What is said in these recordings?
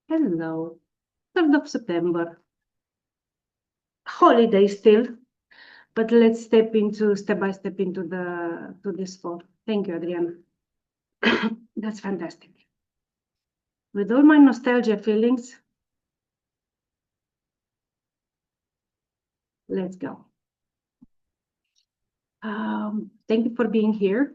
Hello, 3rd of September. Holiday still, but let's step by step into this fall. Thank you, Adriana. That's fantastic. With all my nostalgia feelings, let's go. Thank you for being here.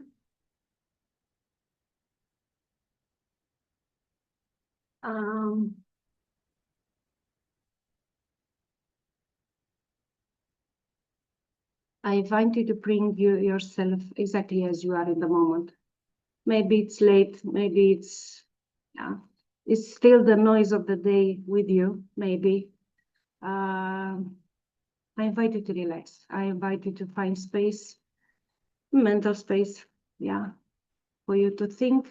I invite you to bring yourself exactly as you are in the moment. Maybe it's late, maybe it's still the noise of the day with you, maybe. I invite you to relax. I invite you to find space, mental space, for you to think,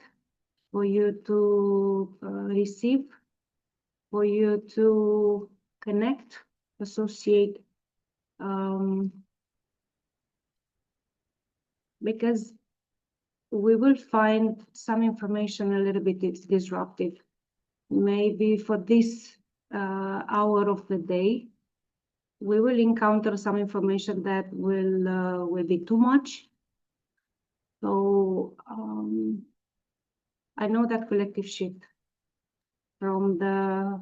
for you to receive, for you to connect, associate, because we will find some information a little bit disruptive. Maybe for this hour of the day, we will encounter some information that will be too much. So I know that collective shift from the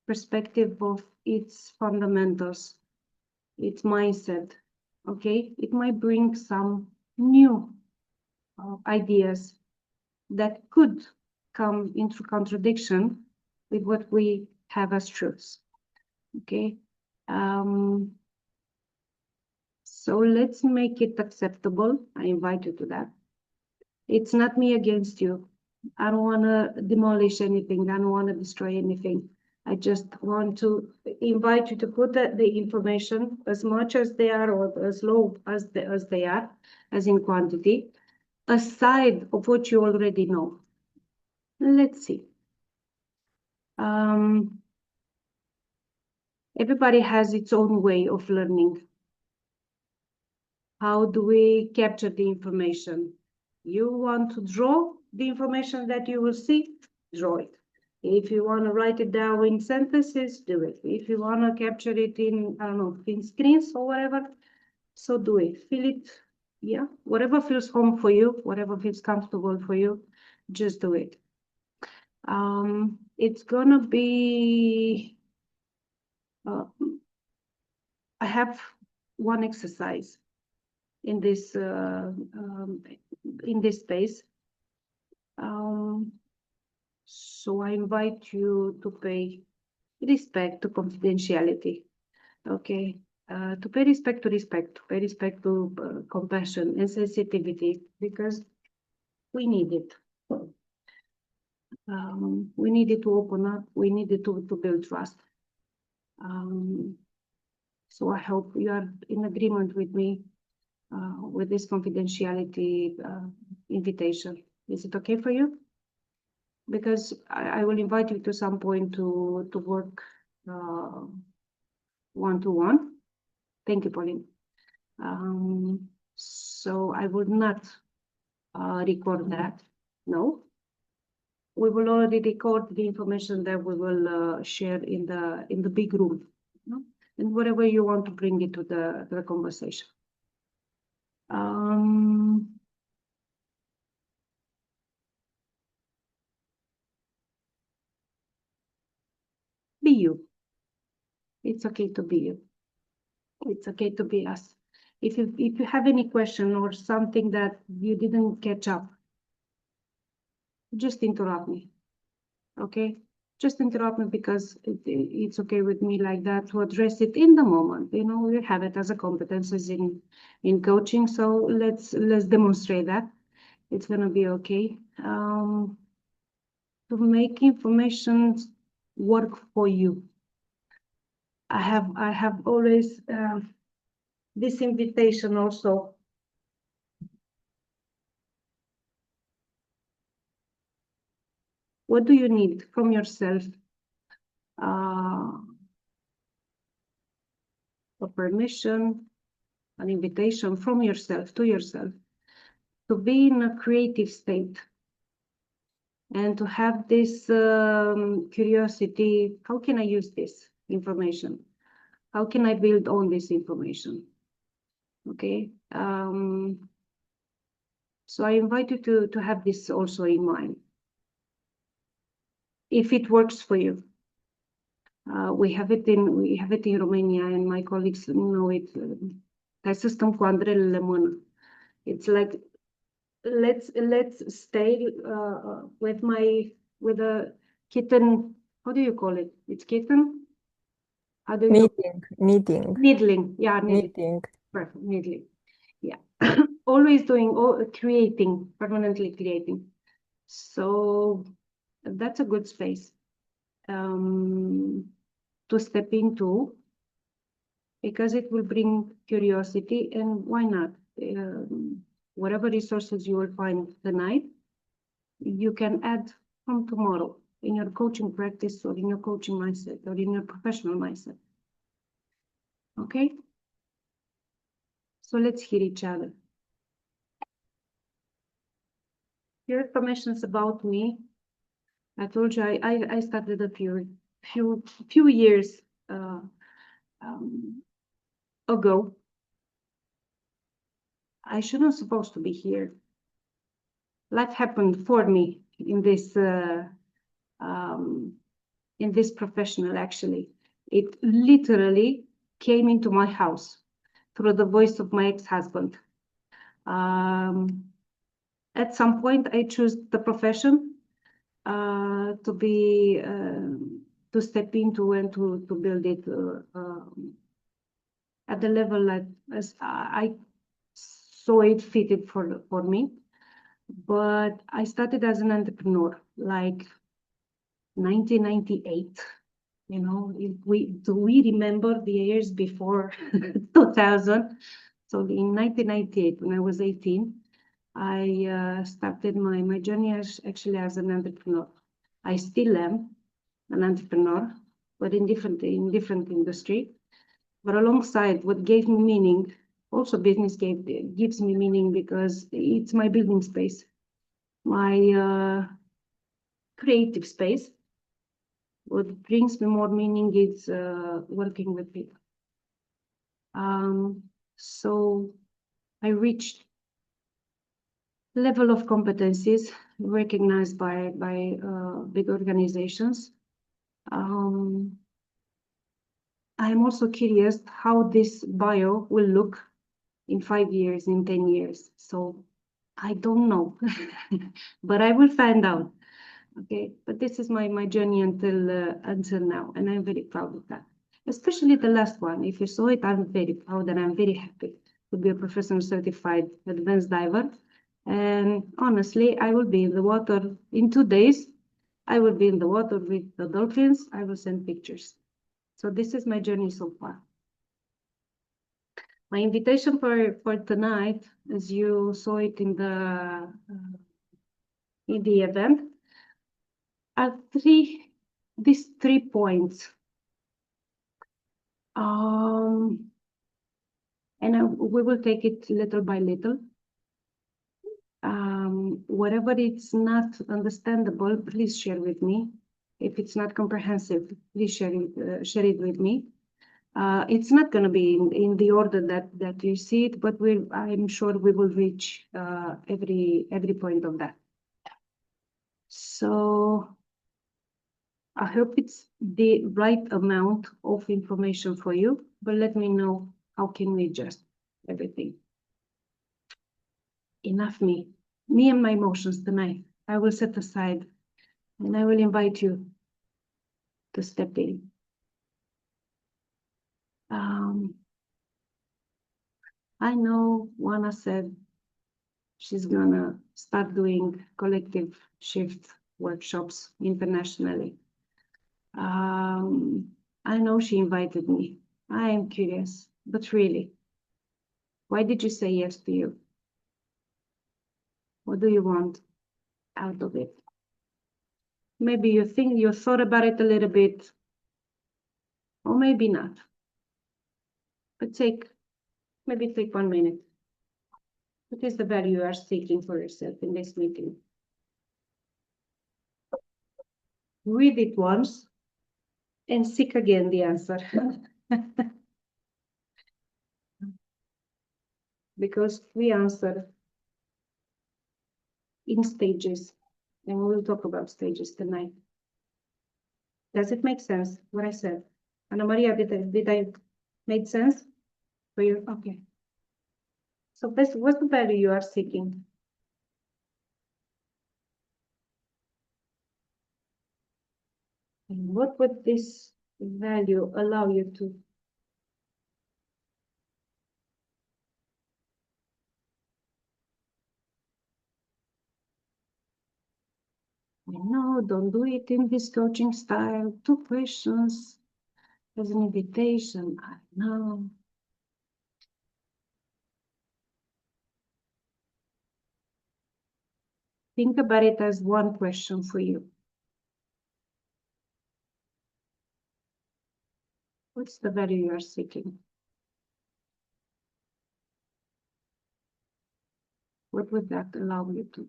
perspective of its fundamentals, its mindset, okay? It might bring some new ideas that could come into contradiction with what we have as truths, okay? So let's make it acceptable. I invite you to that. It's not me against you. I don't want to demolish anything. I don't want to destroy anything. I just want to invite you to put the information as much as they are or as low as they are, as in quantity, aside of what you already know. Let's see. Everybody has its own way of learning. How do we capture the information? You want to draw the information that you will see, draw it. If you want to write it down in sentences, do it. If you want to capture it in, I don't know, in screens or whatever, so do it. Feel it, whatever feels home for you, whatever feels comfortable for you, just do it. It's gonna be, I have one exercise in this space. So I invite you to pay respect to confidentiality, okay? To pay respect to compassion and sensitivity, because we need it. We needed to open up, we needed to build trust. So I hope you are in agreement with me with this confidentiality invitation. Is it okay for you? Because I will invite you to some point to work one-to-one. Thank you, Pauline. So I will not record that. No. We will already record the information that we will share in the big room, and whatever you want to bring it to the conversation. Be you. It's okay to be you. It's okay to be us. If you have any question or something that you didn't catch up, just interrupt me, okay? Just interrupt me, because it's okay with me like that to address it in the moment. You know, we have it as a competences in coaching, so let's demonstrate that. It's gonna be okay. To make information work for you. I have always this invitation also. What do you need from yourself? A permission, an invitation from yourself to yourself to be in a creative state, and to have this curiosity, how can I use this information? How can I build on this information? Okay. So I invite you to have this also in mind. If it works for you. We have it in Romania, and my colleagues know it. Hai să stăm cu andrelele în mână. It's like let's stay with a kitten. How do you call it? It's kitten. How do you Knitting. Needling? Yeah, Knitting. Perfect, needling. Yeah, always doing creating, permanently creating. So that's a good space to step into, because it will bring curiosity, and why not? Whatever resources you will find tonight, you can add from tomorrow in your coaching practice, or in your coaching mindset, or in your professional mindset. Okay? So let's hear each other. Your information's about me. I told you I started a few years ago. I shouldn't supposed to be here. Life happened for me in this professional, actually. It literally came into my house through the voice of my ex-husband. At some point, I chose the profession to step into and to build it at the level that as I saw it fitted for me. But I started as an entrepreneur, like 1998. You know, do we remember the years before 2000? So in 1998, when I was 18, I started my journey actually as an entrepreneur. I still am an entrepreneur, but in different industry. But alongside, what gave me meaning, also business gives me meaning, because it's my building space, my creative space. What brings me more meaning is working with people. So I reached level of competencies recognized by big organizations. I'm also curious how this bio will look in 5 years, in 10 years. So I don't know, but I will find out. Okay, but this is my journey until now, and I'm very proud of that. Especially the last one. If you saw it, I'm very proud, and I'm very happy to be a professional certified advanced diver. And honestly, I will be in the water in 2 days. I will be in the water with the dolphins. I will send pictures. So this is my journey so far. My invitation for tonight, as you saw it in the event, are these 3 points. And we will take it little by little. Whatever it's not understandable, please share with me. If it's not comprehensive, please share it with me. It's not going to be in the order that you see it, but I'm sure we will reach every point of that. So I hope it's the right amount of information for you, but let me know how can we adjust everything. Enough me and my emotions tonight. I will set aside, and I will invite you to step in. I know Juana said she's gonna start doing collective shift workshops internationally. I know she invited me. I am curious, but really, why did you say yes to you? What do you want out of it? Maybe you thought about it a little bit, or maybe not. But maybe take 1 minute. What is the value you are seeking for yourself in this meeting? read it once, and seek again the answer. Because we answer in stages, and we will talk about stages tonight. Does it make sense what I said? Anna Maria, did I make sense for you? Okay. So what's the value you are seeking? And what would this value allow you to? No, don't do it in this coaching style. 2 questions as an invitation. I know. Think about it as 1 question for you. What's the value you are seeking? What would that allow you to?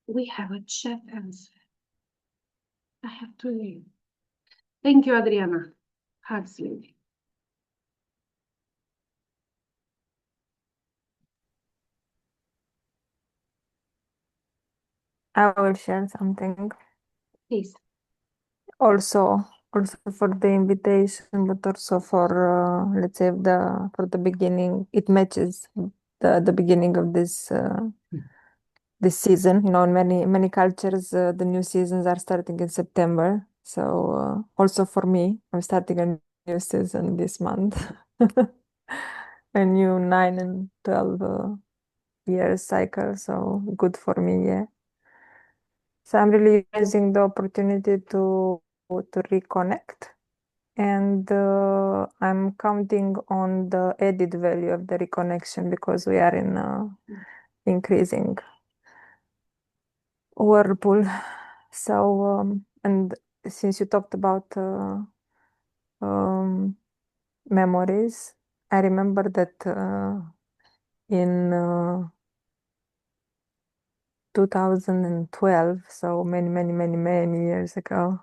We have a chat answer. I have to leave. Thank you, Adriana. Hugs, lady. I will share something. Please. Also for the invitation, but also for let's say for the beginning, it matches the beginning of this season. You know, in many cultures, the new seasons are starting in September. So also for me, I'm starting a new season this month, a new 9 and 12 years cycle. So good for me, yeah. So I'm really using the opportunity to reconnect, and I'm counting on the added value of the reconnection because we are in increasing whirlpool. So and since you talked about um, memories, I remember that in 2012, so many years ago,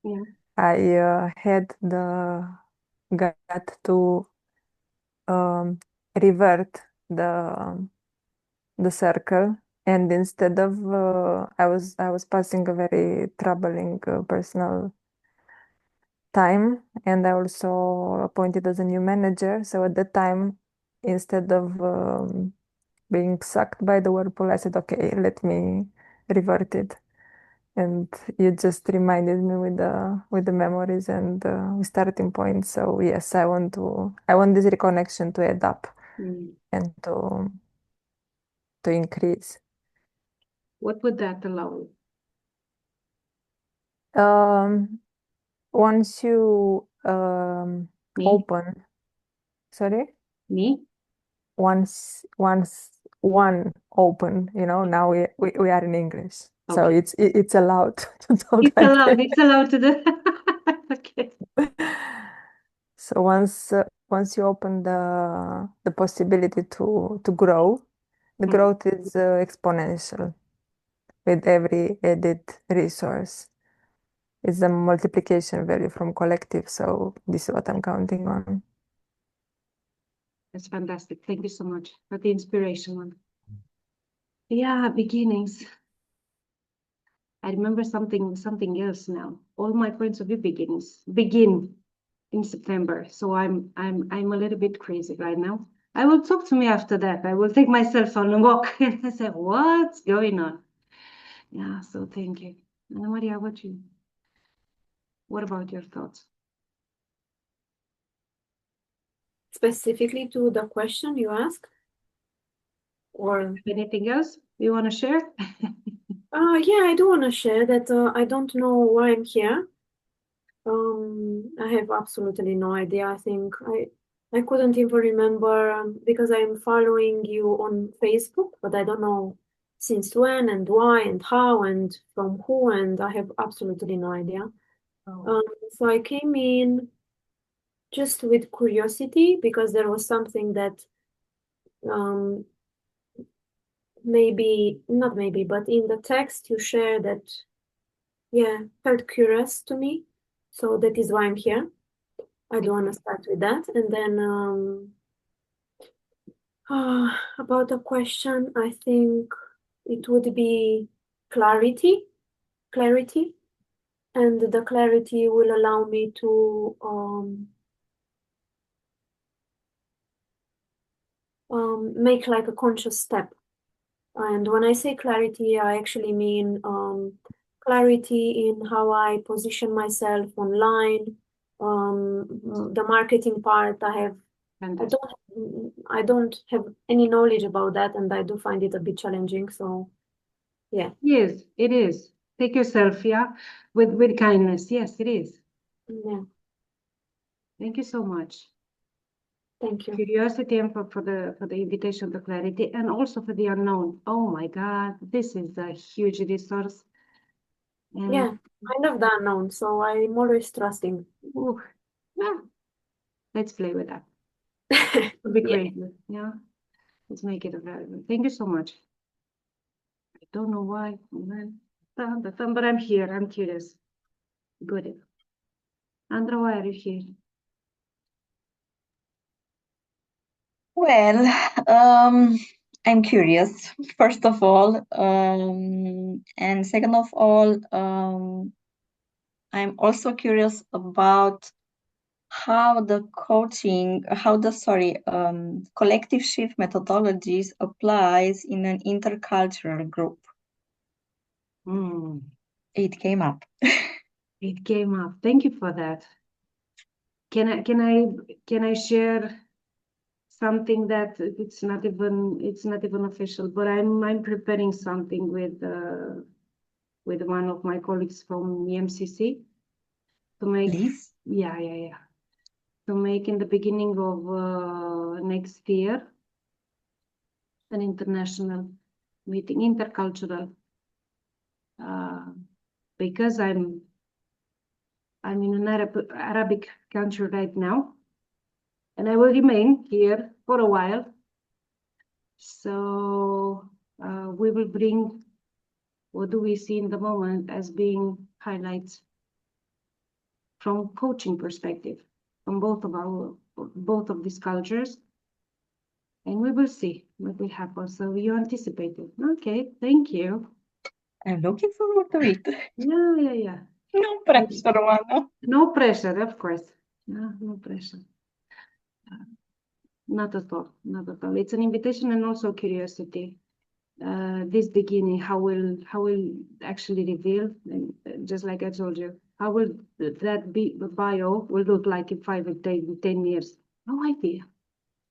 Yeah. I had the gut to revert the circle, and instead of I was passing a very troubling personal time, and I also appointed as a new manager. So at that time, instead of being sucked by the whirlpool, I said, okay, let me revert it. And you just reminded me with the memories and starting point. So yes, I want this reconnection to add up and to increase. What would that allow you? Once you Me? open, sorry, Me? once one open, you know, now we are in English, so Okay. it's allowed to talk It's like allowed. that. It's allowed to do. Okay. So once you open the possibility to grow, the growth is exponential with every added resource. It's a multiplication value from collective. So this is what I'm counting on. That's fantastic. Thank you so much for the inspiration one. Yeah, beginnings. I remember something else now. All my points of view begin in September. So I'm a little bit crazy right now. I will talk to me after that. I will take myself on a walk and I say, what's going on? Yeah, so thank you. Ana Maria, what about your thoughts? Specifically to the question you asked? Or Anything else you want to share? yeah, I do want to share that I don't know why I'm here. I have absolutely no idea. I think I couldn't even remember because I'm following you on Facebook, but I don't know since when and why and how and from who, and I have absolutely no idea. Oh. So I came in just with curiosity because there was something that maybe, not maybe, but in the text you share that, yeah, felt curious to me. So that is why I'm here. I do want to start with that. And then about the question, I think it would be clarity. And the clarity will allow me to make like a conscious step. And when I say clarity, I actually mean clarity in how I position myself online. The marketing part, I don't have any knowledge about that, and I do find it a bit challenging. So, yeah. Yes, it is. Take yourself, yeah, with kindness. Yes, it is. Yeah. Thank you so much. Thank you. Curiosity and for the invitation to clarity and also for the unknown. Oh my God, this is a huge resource. And Yeah, I love the unknown, so I'm always trusting. ooh, yeah, let's play with that. It'll be Yeah. crazy. Yeah, let's make it available. Thank you so much. I don't know why, man. But I'm here. I'm curious. Good. Andra, why are you here? Well, I'm curious, first of all, and second of all, I'm also curious about how the collective shift methodologies applies in an intercultural group. It came up. It came up. Thank you for that. Can I share something that it's not even official, but I'm preparing something with one of my colleagues from the MCC to make. Please? Yeah. To make in the beginning of next year an international meeting, intercultural, because I'm in an Arabic country right now, and I will remain here for a while. So we will bring what do we see in the moment as being highlights from coaching perspective from both of these cultures, and we will see what will happen. So you anticipated. Okay, thank you. I'm looking forward to it. Yeah. No pressure, Romana. No pressure, of course. No pressure. Not at all. Not at all. It's an invitation and also curiosity. This beginning, how will actually reveal, and just like I told you, how will that be bio will look like in 5 or 10 years? No idea.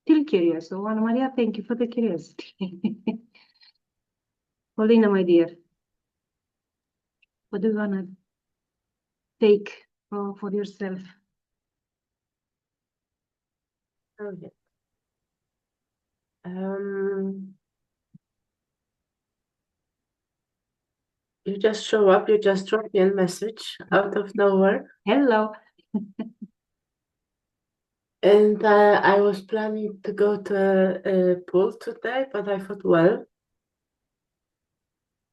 Still curious. So Ana Maria, thank you for the curiosity. Paulina, my dear, what do you wanna take for yourself? Okay. You just show up, you just drop me a message out of nowhere. Hello. And I was planning to go to a pool today, but I thought, well,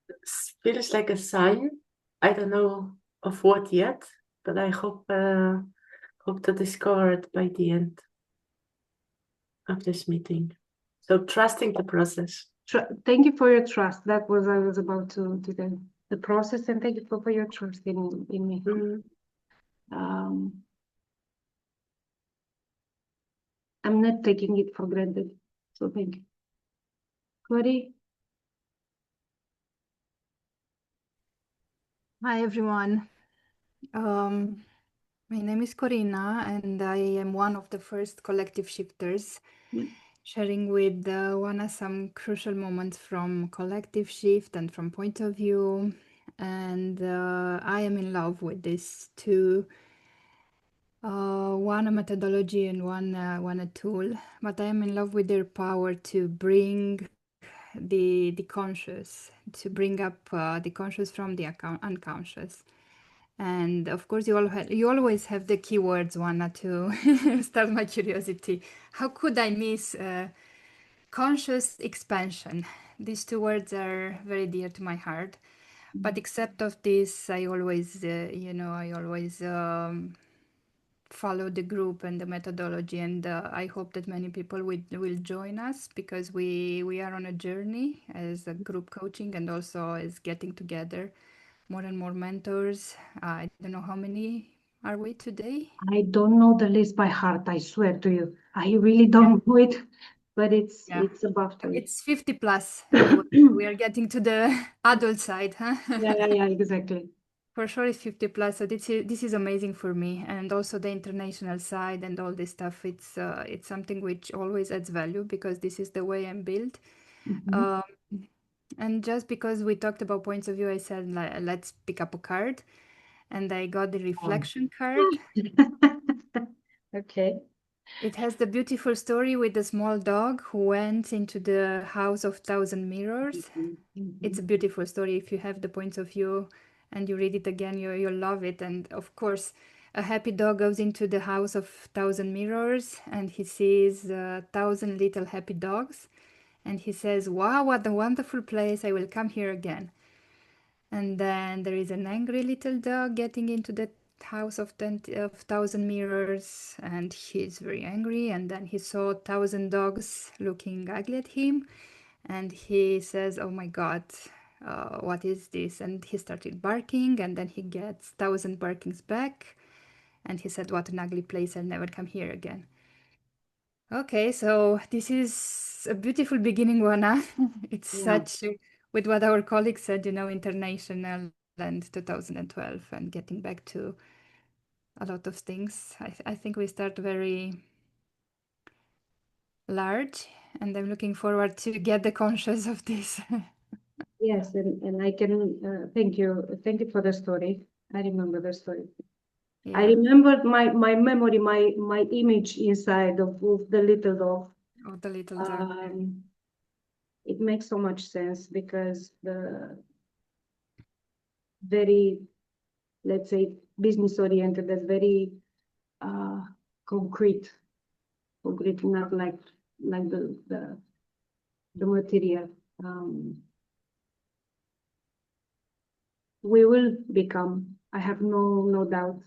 it feels like a sign. I don't know of what yet, but I hope to discover it by the end of this meeting. So trusting the process. Thank you for your trust. That was I was about to do the process, and thank you for your trust in me. I'm not taking it for granted. So thank you. Cory? Hi everyone. My name is Corina and I am one of the first collective shifters, sharing with Wana some crucial moments from collective shift and from point of view. And I am in love with these two, one a methodology and one a tool, but I am in love with their power to bring the conscious, to bring up the conscious from the unconscious. And of course, you always have the keywords, Wanna, to start my curiosity. How could I miss conscious expansion? These two words are very dear to my heart. But except of this, I always, I always follow the group and the methodology, and I hope that many people will join us, because we are on a journey as a group coaching and also as getting together more and more mentors. I don't know how many are we today? I don't know the list by heart, I swear to you. I really don't know it, but it's above 20. It's 50 plus anyway. We are getting to the adult side, huh? Yeah, exactly. For sure it's 50 plus. So this is amazing for me, and also the international side and all this stuff. It's something which always adds value, because this is the way I'm built. And just because we talked about points of view, I said, let's pick up a card. And I got the reflection card. Okay. It has the beautiful story with the small dog who went into the house of thousand mirrors. It's a beautiful story. If you have the points of view and you read it again, you'll love it. And of course, a happy dog goes into the house of thousand mirrors and he sees 1,000 little happy dogs. And he says, wow, what a wonderful place. I will come here again. And then there is an angry little dog getting into the house of 1,000 mirrors, and he's very angry. And then he saw 1,000 dogs looking ugly at him, and he says, oh my god, what is this? And he started barking, and then he gets 1,000 barkings back, and he said, what an ugly place, I'll never come here again. Okay, so this is a beautiful beginning, Wana. It's such, with what our colleague said, international and 2012, and getting back to a lot of things. I think we start very large, and I'm looking forward to get the conscious of this. Yes, and I can thank you for the story. I remember the story. Yeah. I remembered my memory, my image inside of the little dog. Of the little dog. It makes so much sense, because the very, let's say, business oriented, that's very concrete, not like the material. We will become, I have no doubt.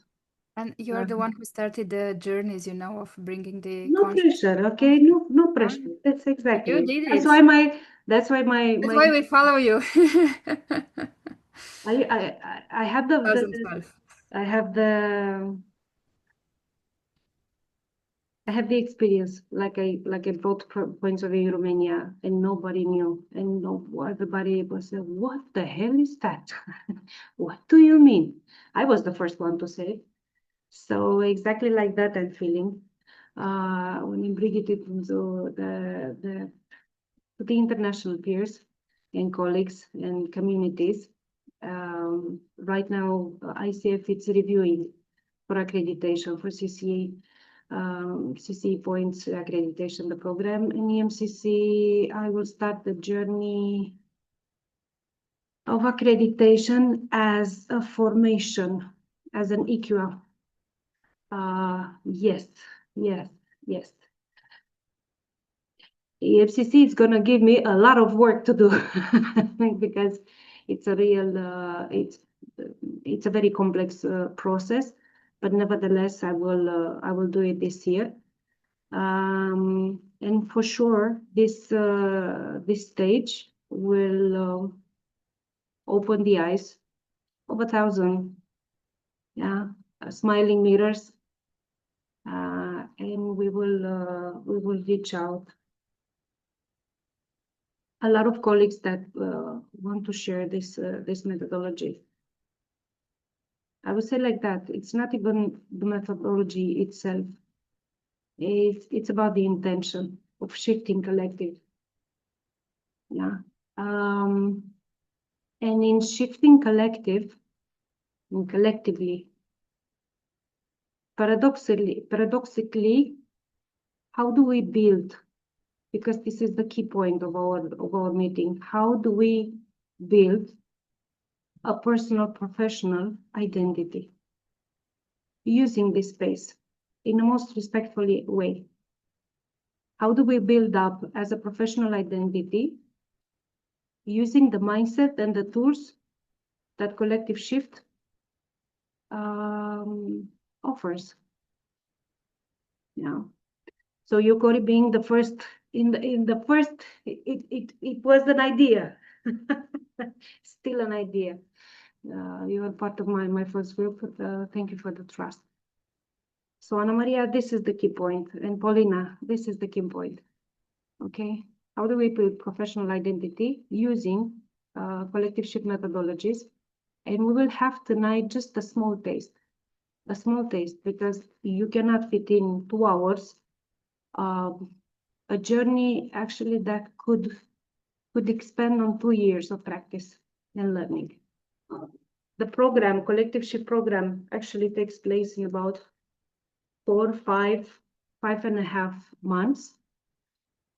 And you're the one who started the journeys, of bringing the No conscious. pressure, okay? No pressure. That's exactly You it. did That's it. why That's why we follow you. I have the 2012. I have the experience, like I brought points of view in Romania, and nobody knew, and everybody was like, "What the hell is that? What do you mean?" I was the first one to say. So exactly like that I'm feeling when I bring it into the international peers and colleagues and communities. Right now, ICF is reviewing for accreditation for CCA. CCE points accreditation, the program, and EMCC, I will start the journey of accreditation as a formation, as an EQL. Yes. EFCC is going to give me a lot of work to do because it's a real, it's a very complex process, but nevertheless, I will do it this year. And for sure, this stage will open the eyes of 1,000, smiling mirrors, and we will reach out. A lot of colleagues that want to share this methodology. I would say like that. It's not even the methodology itself. It's about the intention of shifting collective. Yeah. And in shifting collective, and collectively, paradoxically, how do we build? Because this is the key point of our meeting. How do we build a personal professional identity using this space in a most respectful way? How do we build up as a professional identity using the mindset and the tools that collective shift offers? Yeah. So Yukori being the first in the first, it was an idea, still an idea. You are part of my first group. Thank you for the trust. So Ana Maria, this is the key point, and Paulina, this is the key point. Okay, how do we build professional identity using collective shift methodologies? And we will have tonight just a small taste, because you cannot fit in 2 hours a journey actually that could expand on 2 years of practice and learning. The program, collective shift program, actually takes place in about 4, 5.5 months.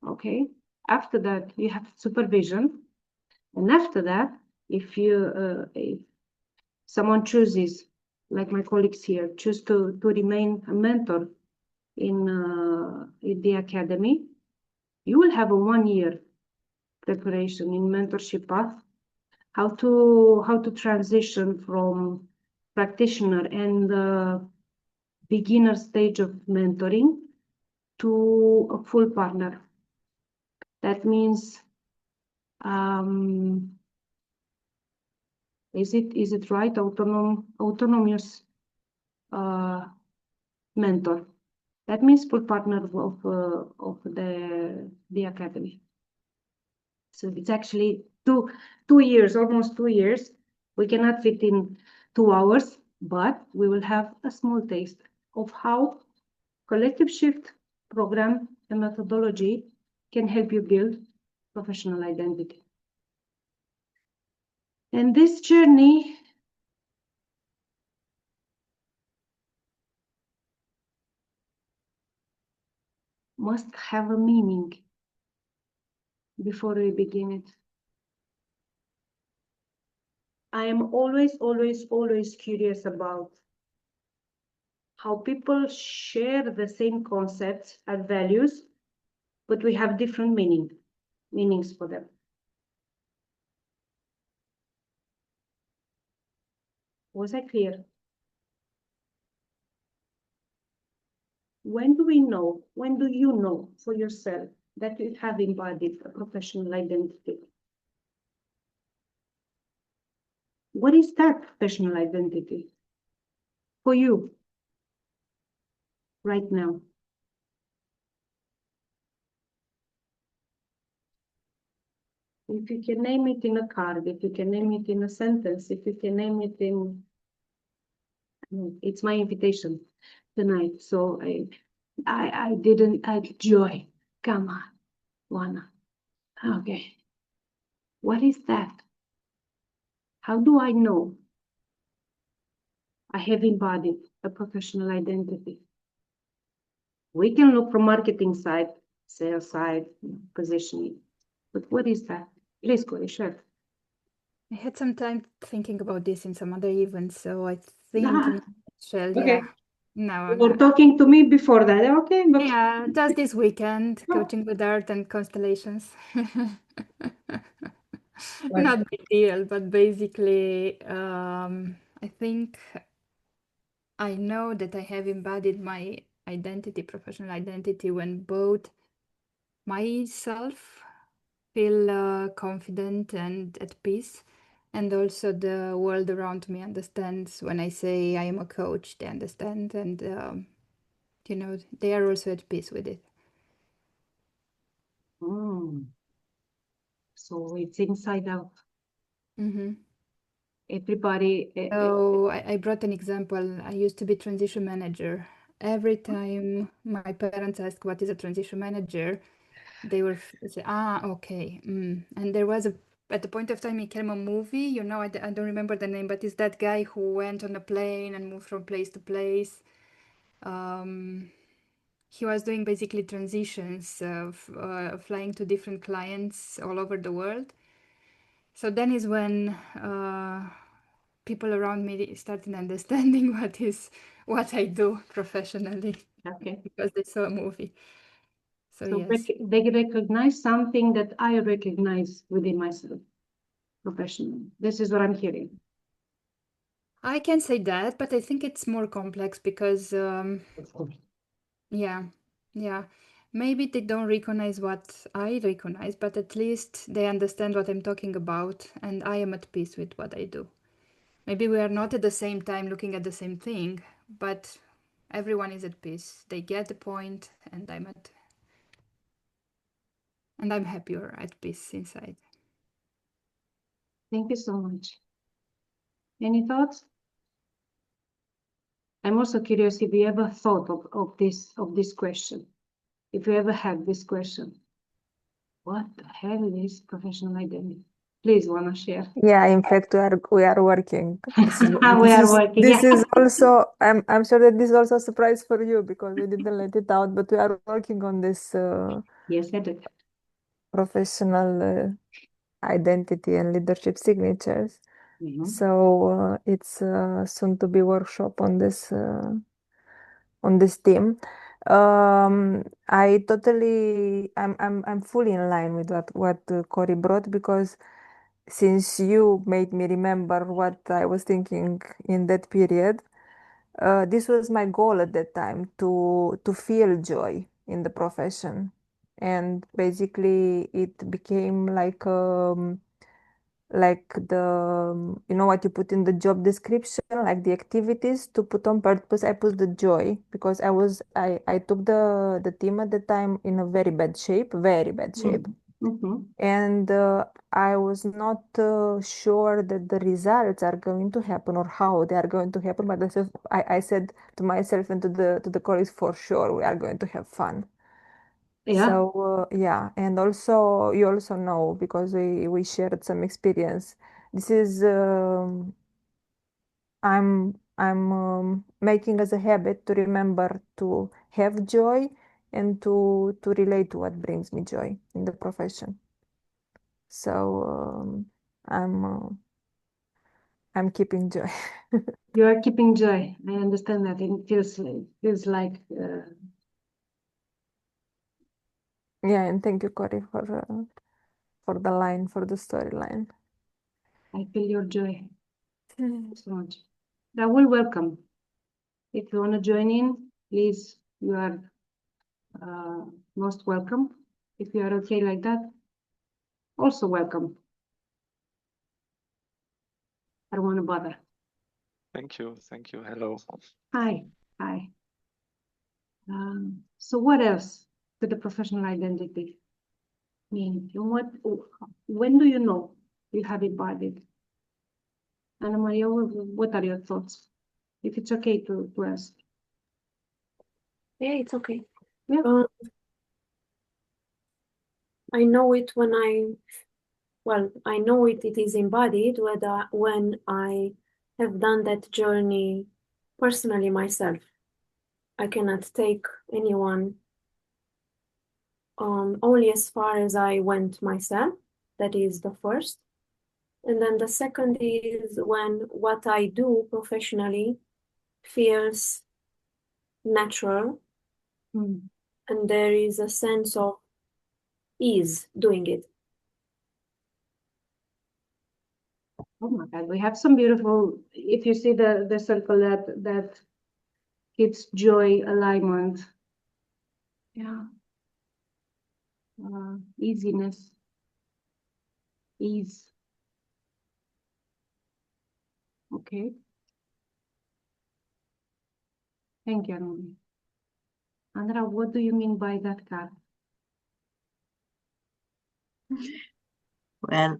Okay. After that, you have supervision, and after that, if someone chooses, like my colleagues here, choose to remain a mentor in the academy, you will have a 1 year preparation in mentorship path, how to transition from practitioner and beginner stage of mentoring to a full partner. That means, is it right? Autonomous mentor. That means full partner of the academy. So it's actually two years, almost 2 years. We cannot fit in 2 hours, but we will have a small taste of how collective shift program and methodology can help you build professional identity. And this journey must have a meaning before we begin it. I am always curious about how people share the same concepts and values, but we have different meanings for them. Was I clear? When do you know for yourself that you have embodied a professional identity? What is that professional identity for you right now? If you can name it in a card, if you can name it in a sentence, if you can name it in, it's my invitation tonight. So I didn't add joy. Come on, Juana. Okay. What is that? How do I know I have embodied a professional identity? We can look from marketing side, sales side, positioning. But what is that? Please go share. I had some time thinking about this in some other events, so I think Ah, in a nutshell, okay. yeah. No, You were talking to me before that, okay? But yeah, just this weekend, coaching with art and constellations. Not big deal, but basically, I think I know that I have embodied my identity, professional identity, when both myself feel confident and at peace, and also the world around me understands when I say I am a coach. They understand, and You know, they are also at peace with it. So it's inside out. Mm-hmm. Everybody. So I brought an example. I used to be transition manager. Every time my parents asked what is a transition manager, they were say, okay. And there was at the point of time it came a movie, you know, I don't remember the name, but it's that guy who went on a plane and moved from place to place. He was doing basically transitions of flying to different clients all over the world. So then is when people around me started understanding what I do professionally. Okay. Because they saw a movie. So So yes. they recognize something that I recognize within myself professionally. This is what I'm hearing. I can say that, but I think it's more complex because Of course. yeah. Maybe they don't recognize what I recognize, but at least they understand what I'm talking about, and I am at peace with what I do. Maybe we are not at the same time looking at the same thing, but everyone is at peace. They get the point, and I'm happier at peace inside. Thank you so much. Any thoughts? I'm also curious if you ever thought of this question. If you ever had this question. What the hell is professional identity? Please wanna share. Yeah, in fact, we are working. This is We are working. this Yeah. is also I'm sure that this is also a surprise for you because we didn't let it out, but we are working on this Yes, I did. professional identity and leadership signatures. Mhm. So it's soon to be workshop on this theme. I'm fully in line with what Cory brought because since you made me remember what I was thinking in that period, this was my goal at that time to feel joy in the profession, and basically it became like you know what you put in the job description, like the activities to put on purpose. I put the joy because I took the team at the time in a very bad shape. Mhm. And I was not sure that the results are going to happen or how they are going to happen. But I said to myself and to the colleagues, for sure we are going to have fun. Yeah. So yeah, and also you also know because we shared some experience. This is I'm making as a habit to remember to have joy and to relate to what brings me joy in the profession. So I'm keeping joy. You are keeping joy. I understand that. It feels like Yeah, and thank you, Cory, for the line, for the storyline. I feel your joy so much. I will welcome. If you want to join in, please, you are most welcome. If you are okay like that, also welcome. I don't want to bother. Thank you. Thank you. Hello. Hi. So what else to the professional identity mean? When do you know you have embodied? Anna Maria, what are your thoughts? If it's okay to ask. Yeah, it's okay. Yeah. I know it I know it is embodied when I have done that journey personally myself. I cannot take anyone only as far as I went myself. That is the first. And then the second is when what I do professionally feels natural and there is a sense of ease doing it. Oh my God, we have some beautiful, if you see the circle that gives joy, alignment, yeah, easiness, ease. Okay. Thank you, Anuri. Andra, what do you mean by that card? Well,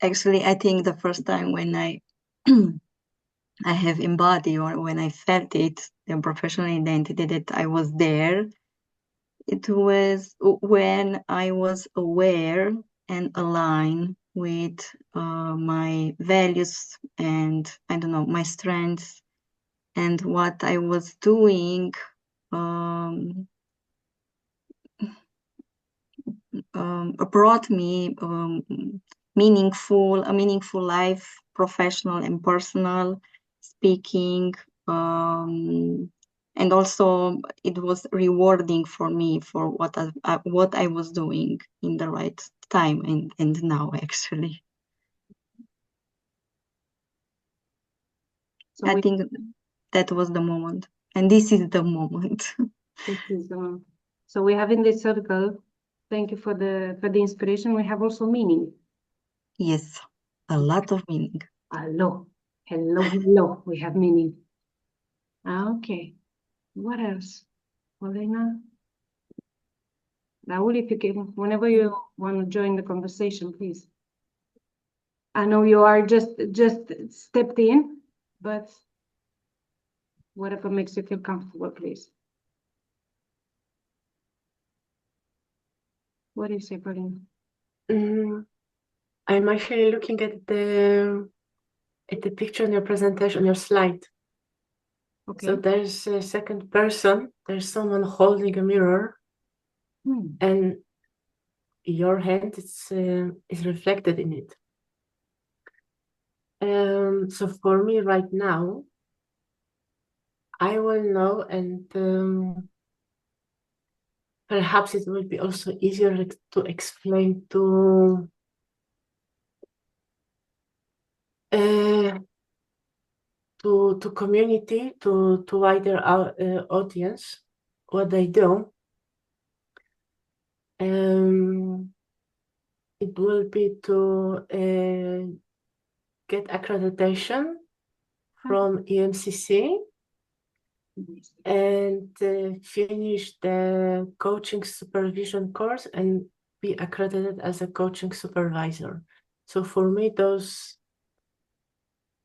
actually, I think the first time when I I have embodied or when I felt it, the professional identity that I was there, it was when I was aware and aligned with my values and I don't know, my strengths and what I was doing brought me a meaningful life, professional and personal speaking. And also it was rewarding for me for what I was doing in the right time and now actually. So I think that was the moment, and this is the moment. this is so we have in this circle. Thank you for the inspiration. We have also meaning. Yes, a lot of meaning. Hello, hello, hello. We have meaning. Okay. What else? Olena? Raul, if you can, whenever you want to join the conversation, please. I know you are just stepped in, but whatever makes you feel comfortable, please. What do you say, Pauline? I'm actually looking at the picture on your presentation, your slide. Okay. So there's a second person, there's someone holding a mirror, and your hand is reflected in it. So for me right now, I will know, and perhaps it will be also easier to explain to community, to wider audience, what they do. It will be to get accreditation from EMCC and finish the coaching supervision course and be accredited as a coaching supervisor. So for me, those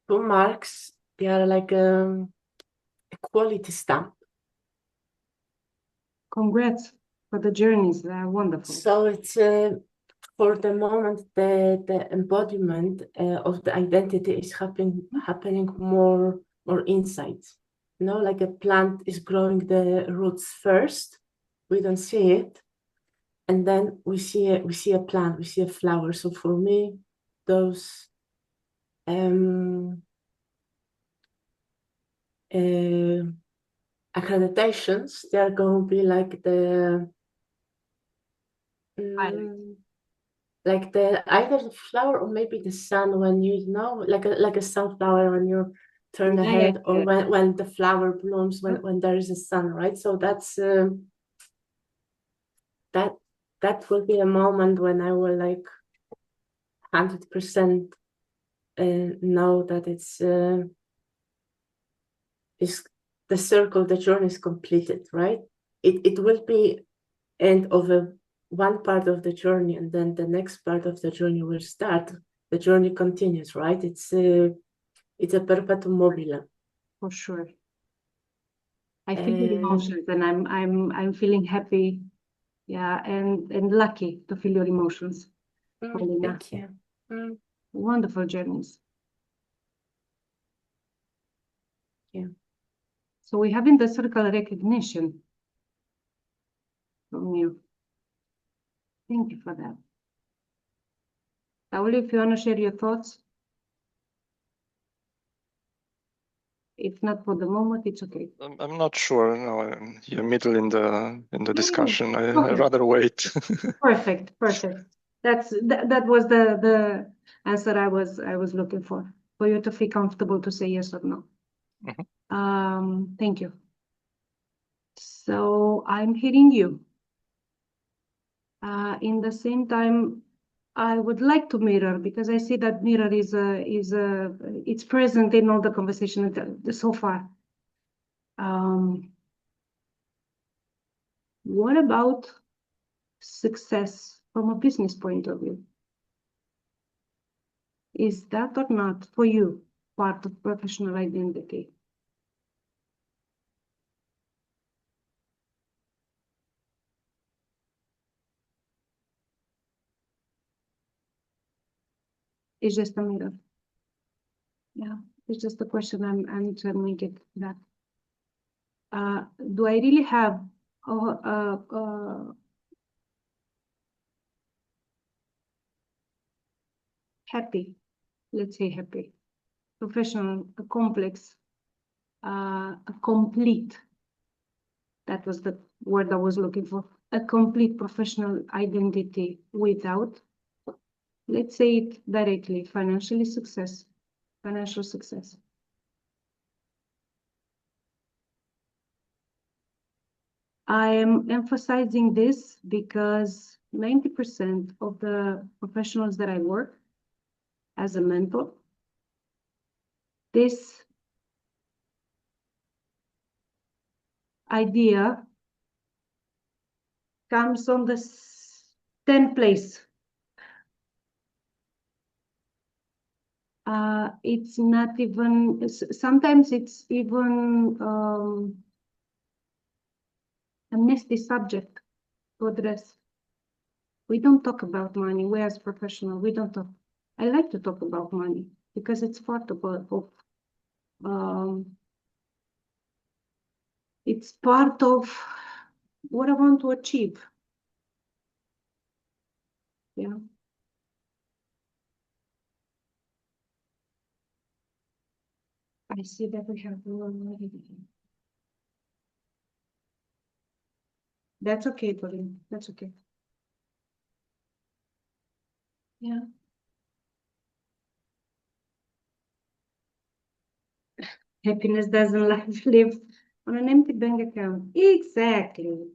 2 marks, they are like a quality stamp. Congrats for the journeys. They are wonderful. So it's for the moment the embodiment of the identity is happening more inside. You know, like a plant is growing the roots first. We don't see it, and then we see a plant, we see a flower. So for me, those accreditations, they are going to be like the like the either the flower or maybe the sun, when you know, like a sunflower when you turn the head, or when the flower blooms, when there is a sun, right? So that's that will be a moment when I will like 100% know that it's the circle, the journey is completed, right? It will be end of one part of the journey, and then the next part of the journey will start. The journey continues, right? It's a perpetuum mobile. For sure. I feel the emotions, and I'm feeling happy, yeah, and lucky to feel your emotions, Paulina. Thank you. Wonderful journeys. Yeah. So we have in the circle recognition from you. Thank you for that. Raul, if you want to share your thoughts. If not for the moment, it's okay. I'm not sure. No, I'm here middle in the discussion. I Okay. rather wait. Perfect. That was the answer I was looking for you to feel comfortable to say yes or no. Thank you. So I'm hearing you. In the same time, I would like to mirror, because I see that mirror it's present in all the conversation so far. What about success from a business point of view? Is that or not for you part of professional identity? It's just a mirror. Yeah, it's just a question I'm trying to make it that. Do I really have happy, let's say happy, professional, a complex, a complete, that was the word I was looking for, a complete professional identity without, let's say it directly, financial success. I am emphasizing this because 90% of the professionals that I work as a mentor, this idea comes on the 10th place. It's not even, sometimes it's even a nasty subject to address. We don't talk about money. We as professionals, we don't talk. I like to talk about money because it's part of it's part of what I want to achieve. Yeah. I see that we have one. That's okay, Pauline. That's okay. Yeah. Happiness doesn't live on an empty bank account. Exactly.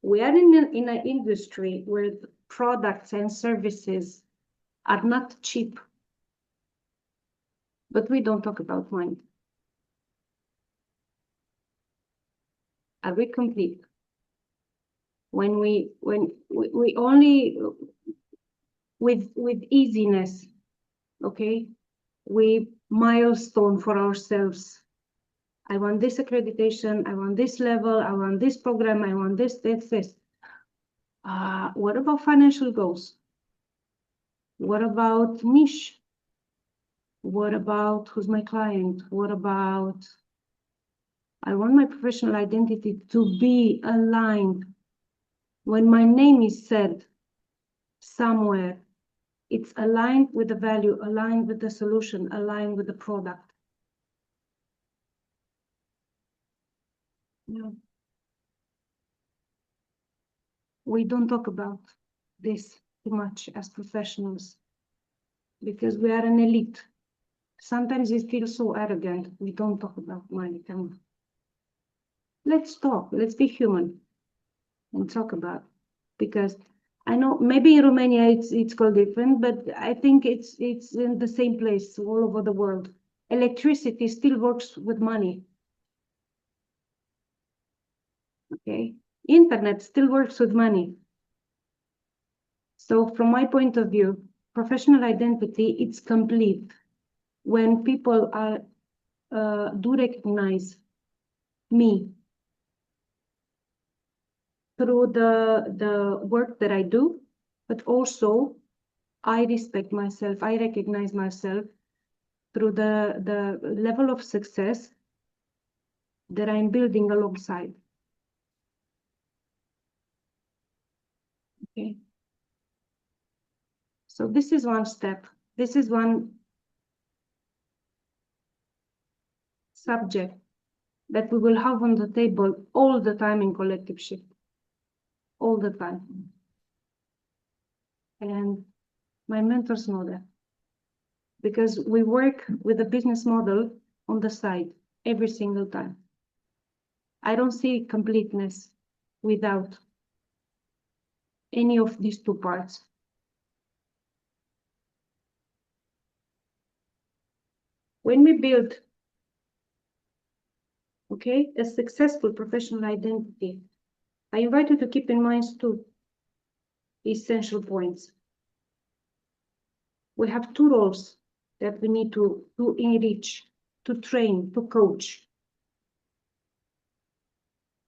We are in an industry where products and services are not cheap, but we don't talk about money. Are we complete? When we only with easiness, okay, we milestone for ourselves. I want this accreditation, I want this level, I want this program, I want this. What about financial goals? What about niche? What about who's my client? What about, I want my professional identity to be aligned. When my name is said somewhere, it's aligned with the value, aligned with the solution, aligned with the product. Yeah. We don't talk about this too much as professionals because we are an elite. Sometimes it feels so arrogant. We don't talk about money. Come on. Let's talk. Let's be human and talk about. Because I know maybe in Romania it's called different, but I think it's in the same place all over the world. Electricity still works with money. Okay, internet still works with money. So from my point of view, professional identity, it's complete when people are do recognize me through the work that I do, but also I respect myself, I recognize myself through the level of success that I'm building alongside. Okay. So this is one step. This is one subject that we will have on the table all the time in collective shift. All the time. And my mentors know that. Because we work with a business model on the side every single time. I don't see completeness without any of these two parts. When we build, okay, a successful professional identity, I invite you to keep in mind two essential points. We have two roles that we need to enrich, to train, to coach.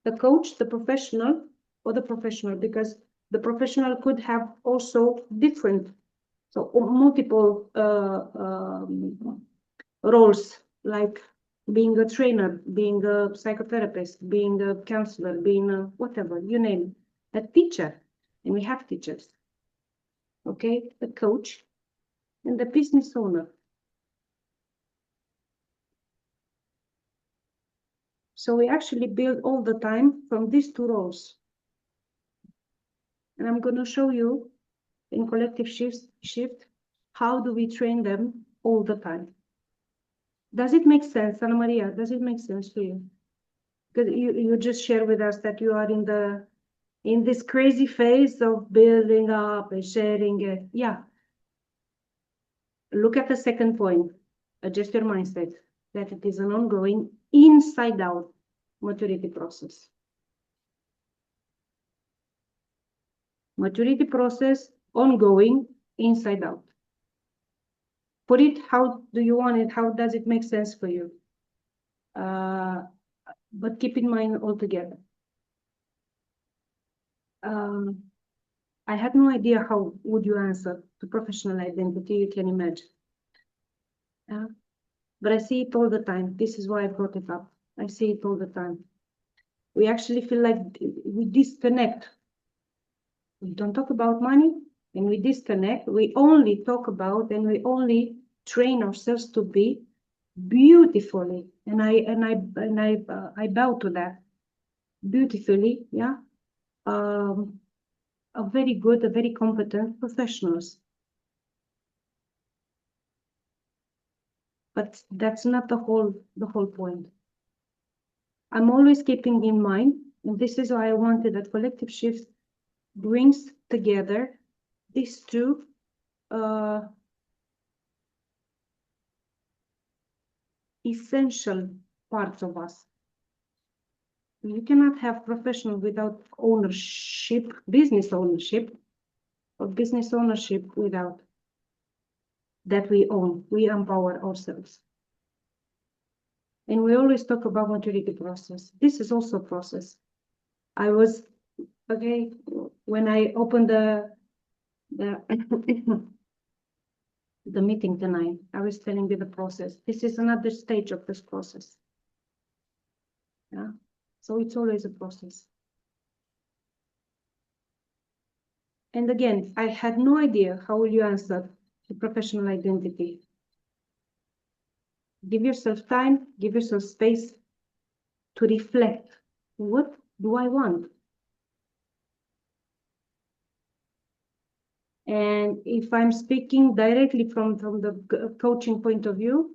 The coach, the professional, or the professional, because the professional could have also different, so multiple roles, like being a trainer, being a psychotherapist, being a counselor, being a whatever, you name it, a teacher, and we have teachers, okay, the coach and the business owner. So we actually build all the time from these two roles. And I'm going to show you in collective shift, how do we train them all the time? Does it make sense, Ana Maria? Does it make sense to you? Because you just share with us that you are in this crazy phase of building up and sharing it. Yeah. Look at the second point. Adjust your mindset that it is an ongoing inside out maturity process. Maturity process, ongoing, inside out. Put it, how do you want it? How does it make sense for you? But keep in mind altogether. I had no idea how would you answer to professional identity, you can imagine. But I see it all the time. This is why I brought it up. I see it all the time. We actually feel like we disconnect. We don't talk about money and we disconnect. We only talk about and we only train ourselves to be beautifully. And I bow to that. Beautifully, yeah. A very good, a very competent professionals. But that's not the whole point. I'm always keeping in mind, and this is why I wanted that collective shift brings together these two essential parts of us. You cannot have professional without ownership, business ownership, or business ownership without that we own, we empower ourselves. And we always talk about maturity process. This is also a process. I was, okay, when I opened the meeting tonight, I was telling you the process. This is another stage of this process. Yeah, so it's always a process. And again, I had no idea how will you answer the professional identity. Give yourself time, give yourself space to reflect. What do I want? And if I'm speaking directly from the coaching point of view,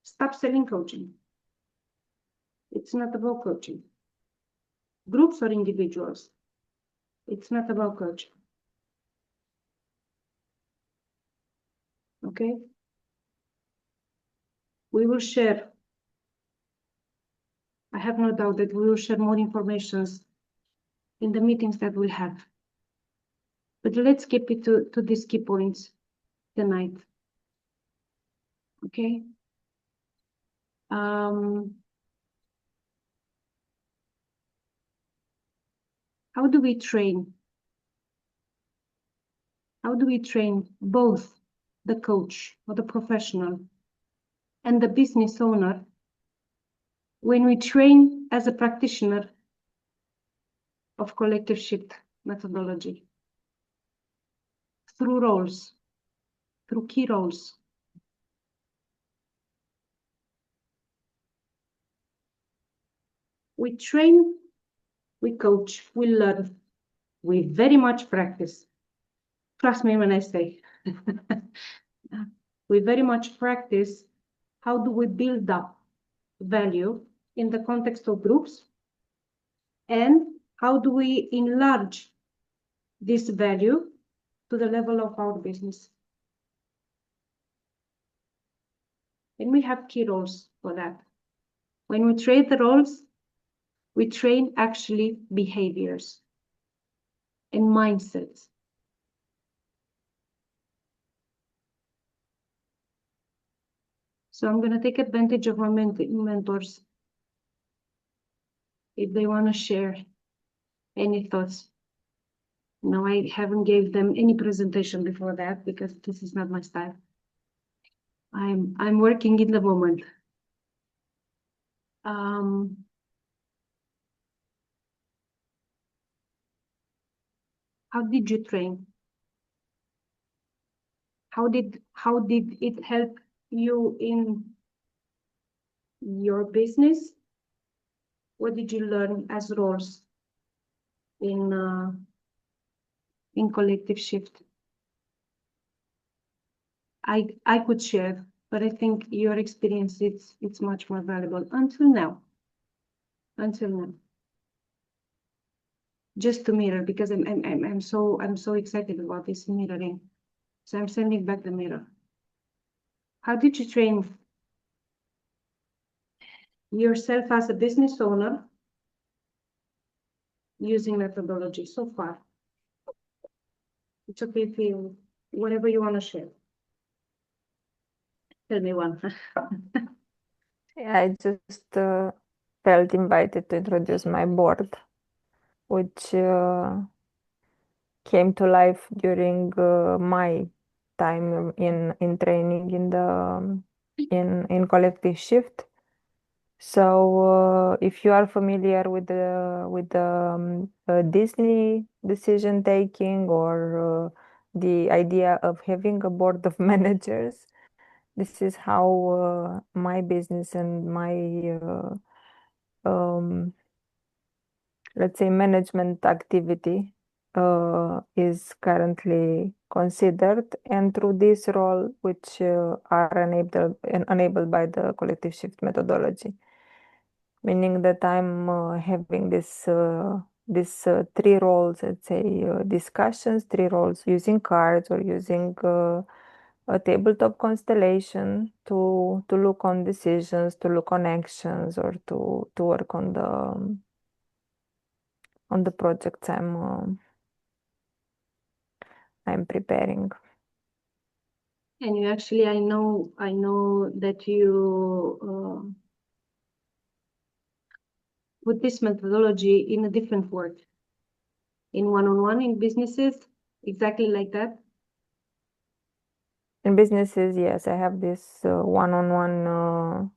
stop selling coaching. It's not about coaching. Groups or individuals. It's not about coaching. Okay? We will share. I have no doubt that we will share more information in the meetings that we'll have. But let's keep it to these key points tonight. Okay? How do we train? How do we train both the coach or the professional and the business owner when we train as a practitioner of collective shift methodology? Through roles, through key roles. We train, we coach, we learn, we very much practice. Trust me when I say, we very much practice how do we build up value in the context of groups, and how do we enlarge this value to the level of our business. And we have key roles for that. When we trade the roles, We train actually behaviors and mindsets. So I'm going to take advantage of my mentors if they want to share any thoughts. No, I haven't gave them any presentation before that because this is not my style. I'm working in the moment. How did you train? How did it help you in your business? What did you learn as roles in collective shift? I could share, but I think your experience it's much more valuable until now. Just to mirror, because I'm so excited about this mirroring. So I'm sending back the mirror. How did you train yourself as a business owner using methodology so far? It's okay if you, whatever you want to share. Tell me one. Yeah, I just felt invited to introduce my board, which came to life during my time in training in the in collective shift. So if you are familiar with the Disney decision taking or the idea of having a board of managers, this is how my business and my let's say management activity is currently considered, and through this role, which are enabled by the collective shift methodology, meaning that I'm having this three roles, let's say discussions, three roles using cards or using a tabletop constellation to look on decisions, to look on actions, or to work on the projects I'm preparing. And you actually, I know that you put this methodology in a different word, in one-on-one, in businesses, exactly like that. In businesses, yes, I have this one-on-one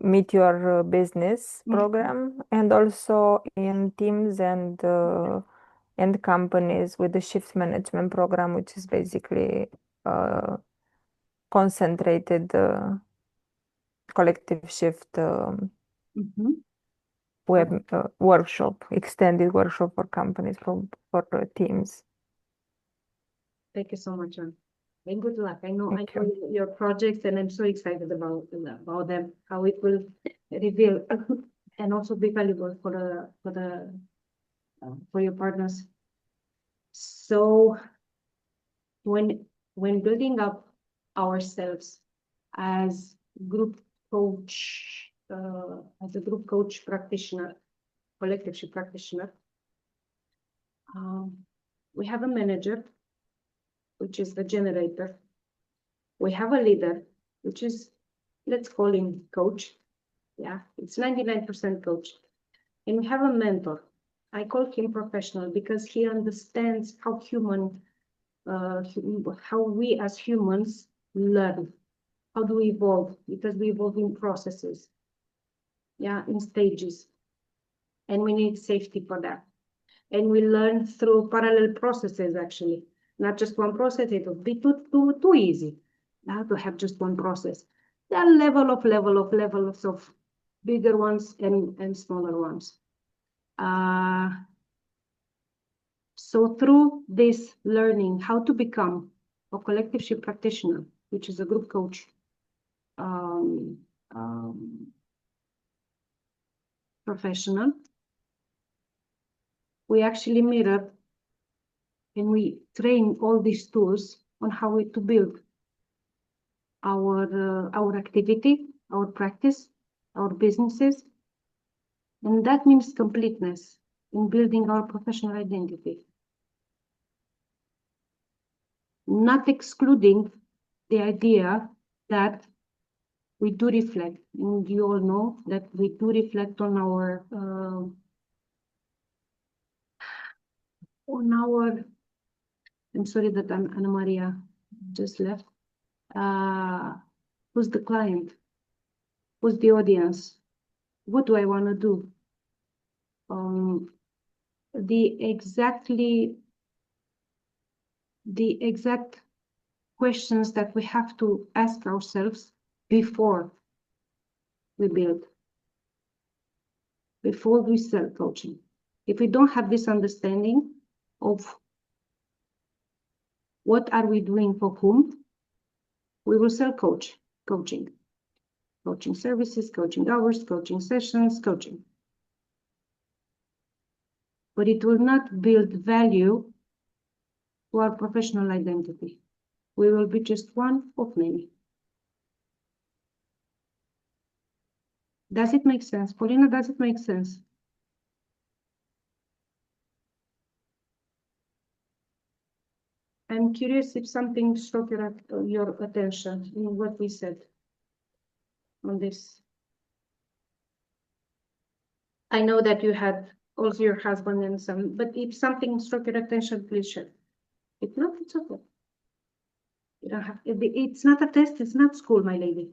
meet your business program, and also in teams and companies with the shift management program, which is basically concentrated collective shift web workshop, extended workshop for companies, for teams. Thank you so much, Anne. And good luck. I know Thank you. your projects, and I'm so excited about them, how it will reveal and also be valuable for your partners. So when building up ourselves as group coach, as a group coach practitioner, collective shift practitioner, we have a manager, which is the generator. We have a leader, which is, let's call him coach. Yeah, it's 99% coach. And we have a mentor. I call him professional because he understands how how we as humans learn. How do we evolve? Because we evolve in processes. Yeah, in stages. And we need safety for that. And we learn through parallel processes, actually. Not just one process, it would be too easy to have just one process. There are levels of bigger ones and smaller ones. So through this learning how to become a collective shift practitioner, which is a group coach, professional, we actually mirror and we train all these tools on how to build our activity, our practice, our businesses, And that means completeness in building our professional identity. Not excluding the idea that we do reflect, and you all know that we do reflect on our I'm sorry that Anna Maria just left. Who's the client? Who's the audience? What do I want to do? The exact questions that we have to ask ourselves before we build, before we sell coaching. If we don't have this understanding of what are we doing for whom, we will sell coaching services, coaching hours, coaching sessions, coaching. But it will not build value to our professional identity. We will be just one of many. Does it make sense? Paulina, does it make sense? I'm curious if something struck your attention in what we said on this. I know that you had also your husband and some, but if something struck your attention, please share. If not, it's okay. You don't have, it's not a test, it's not school, my lady.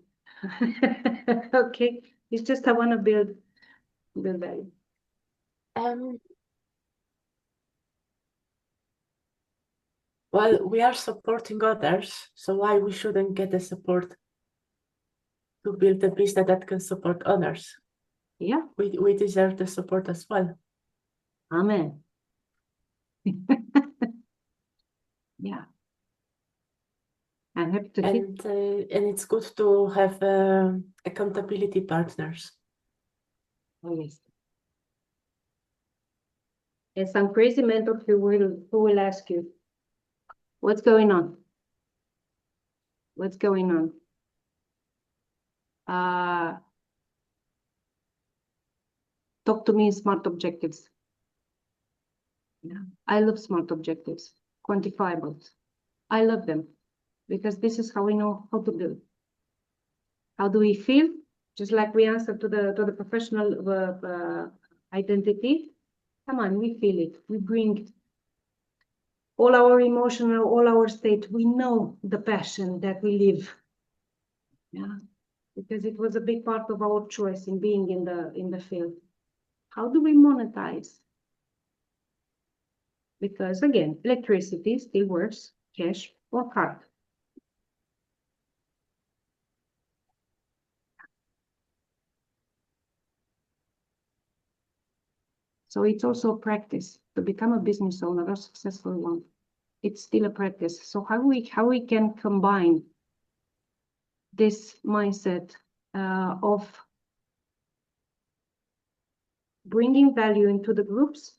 Okay, it's just I want to build value. Well, we are supporting others, so why we shouldn't get the support to build a business that can support others? Yeah, We deserve the support as well. amen. Yeah. I'm happy to hear. And it's good to have accountability partners. Oh, yes. And some crazy mentor who will ask you, what's going on? What's going on? Talk to me in smart objectives. Yeah. I love smart objectives, quantifiables. I love them because this is how we know how to build. How do we feel? Just like we answer to the professional identity. Come on, we feel it. We bring all our emotional, all our state. We know the passion that we live. Yeah, because it was a big part of our choice in being in the field. How do we monetize? Because again, electricity still works, cash or card. So it's also a practice to become a business owner, a successful one. It's still a practice. So how we can combine this mindset of bringing value into the groups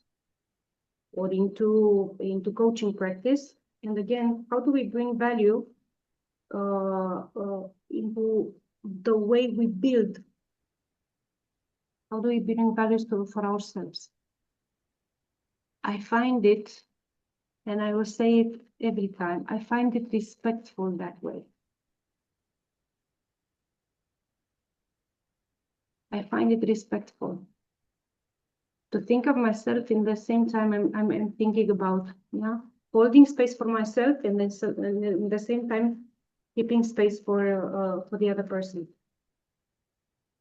or into coaching practice, and again, how do we bring value into the way we build? How do we bring values for ourselves? I find it, and I will say it every time, I find it respectful that way. I find it respectful to think of myself in the same time I'm thinking about, yeah, holding space for myself and then in the same time keeping space for the other person.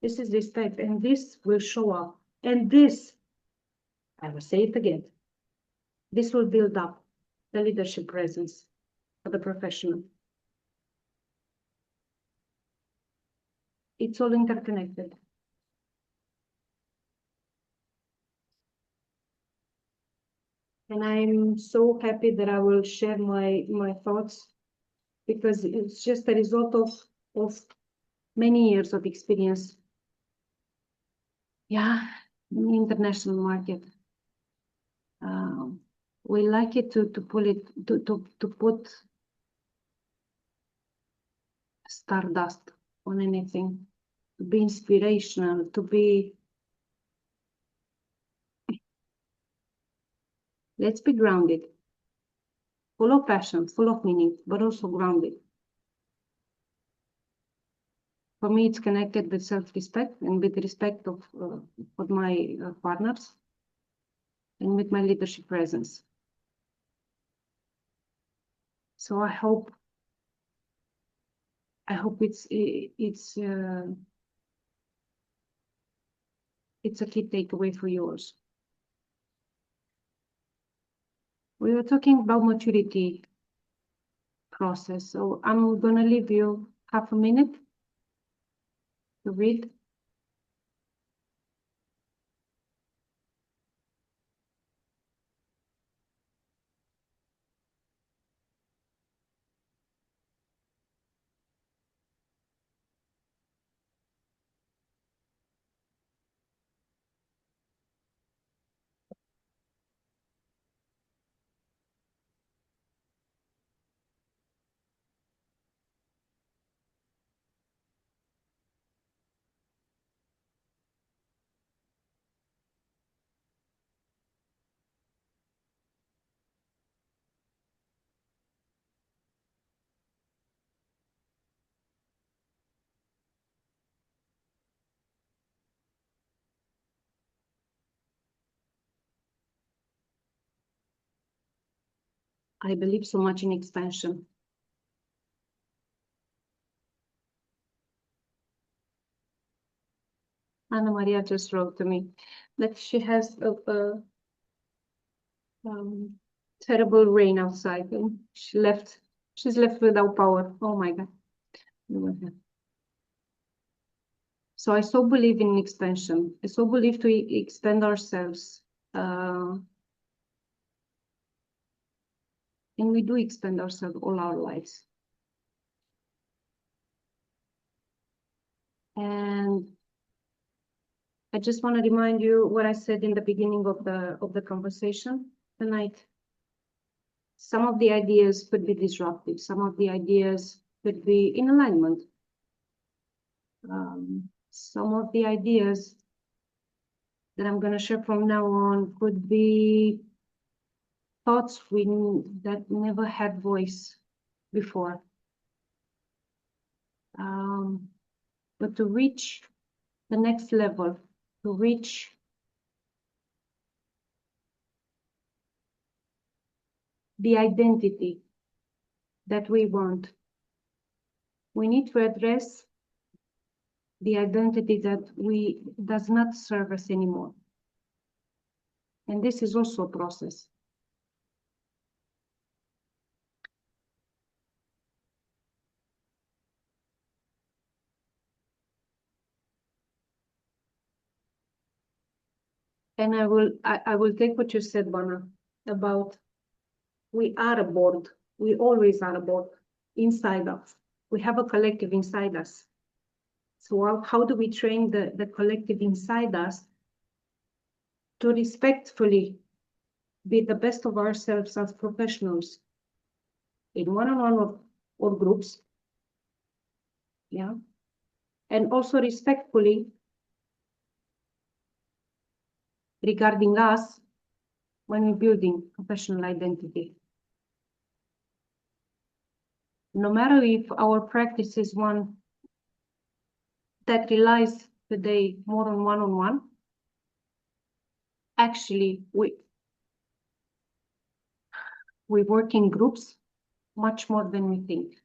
This is respect, and this will show up. And this, I will say it again, this will build up the leadership presence for the professional. It's all interconnected. And I'm so happy that I will share my thoughts, because it's just a result of many years of experience. Yeah, in the international market. We like it to put stardust on anything, to be inspirational, to be Let's be grounded, full of passion, full of meaning, but also grounded. For me, it's connected with self-respect and with respect of for my partners and with my leadership presence. So I hope it's a key takeaway for yours. We were talking about maturity process, so I'm gonna leave you half a minute to read. I believe so much in expansion. Anna Maria just wrote to me that she has a terrible rain outside and she's left without power. Oh my God. So I so believe in expansion. I so believe to expand ourselves. And we do expand ourselves all our lives. And I just want to remind you what I said in the beginning of the conversation tonight. Some of the ideas could be disruptive. Some of the ideas could be in alignment. Some of the ideas that I'm going to share from now on could be thoughts that never had voice before. But to reach the next level, to reach the identity that we want, we need to address the identity that does not serve us anymore. And this is also a process. And I will take what you said, Bana, about we are a board. We always are a board inside us. We have a collective inside us. So how do we train the collective inside us to respectfully be the best of ourselves as professionals in one-on-one or groups, yeah, and also respectfully regarding us when we're building professional identity. No matter if our practice is one that relies today more on one-on-one, actually we work in groups much more than we think.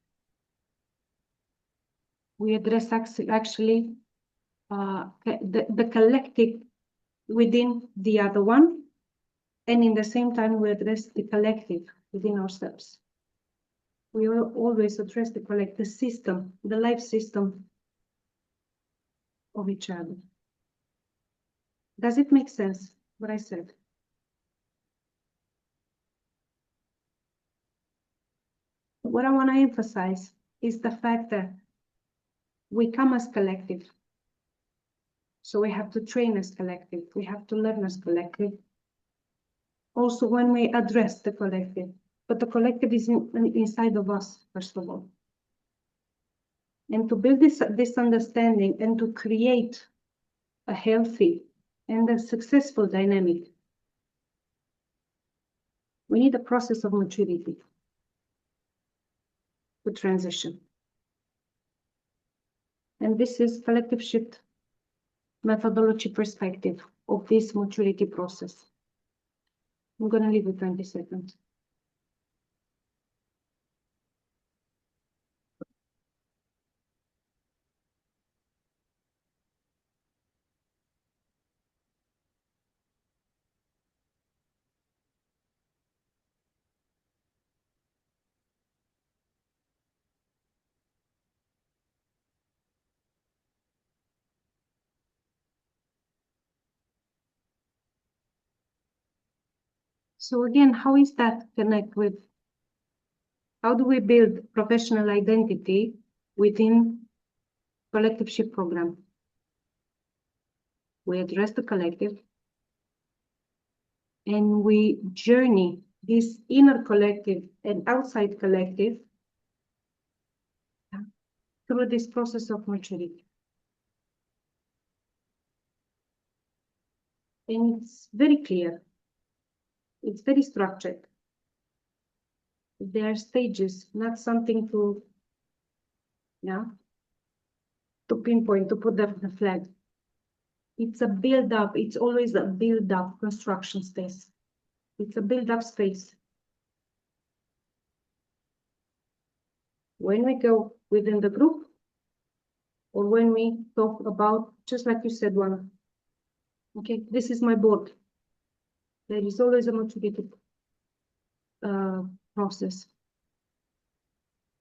We address actually the collective within the other one, and in the same time we address the collective within ourselves. We will always address the collective system, the life system of each other. Does it make sense what I said? What I want to emphasize is the fact that we come as collective. So we have to train as collective. We have to learn as collective. Also when we address the collective, but the collective is inside of us, first of all. And to build this understanding and to create a healthy and a successful dynamic, We need a process of maturity to transition. And this is collective shift methodology perspective of this maturity process. I'm going to leave it 20 seconds. So again, how is that connect with, how do we build professional identity within collective shift program? We address the collective and we journey this inner collective and outside collective through this process of maturity. And it's very clear. It's very structured. There are stages, not something to, to pinpoint, to put the flag. It's a build-up. It's always a build-up construction space. It's a build-up space. When we go within the group, or when we talk about, just like you said, one, okay, this is my board. There is always a maturity process.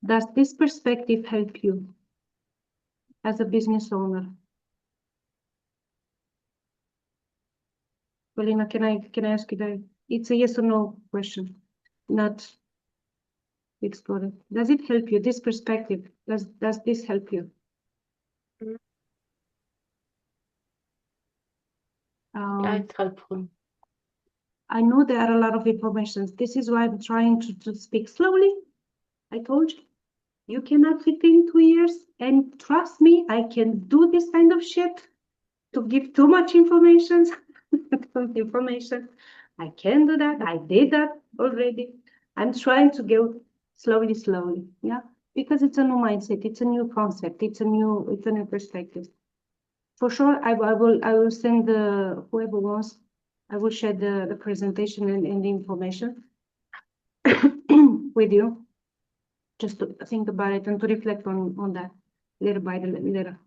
Does this perspective help you as a business owner? Paulina, can I ask you that? It's a yes or no question, not explored. Does it help you? This perspective, does this help you? Yeah, it's helpful. I know there are a lot of information. This is why I'm trying to speak slowly. I told you, you cannot fit in 2 years. And trust me, I can do this kind of shit to give too much information. I can do that. I did that already. I'm trying to go slowly, yeah, because it's a new mindset. It's a new concept. It's a new perspective. For sure, I will send whoever wants. I will share the presentation and the information with you, just to think about it and to reflect on that little by little.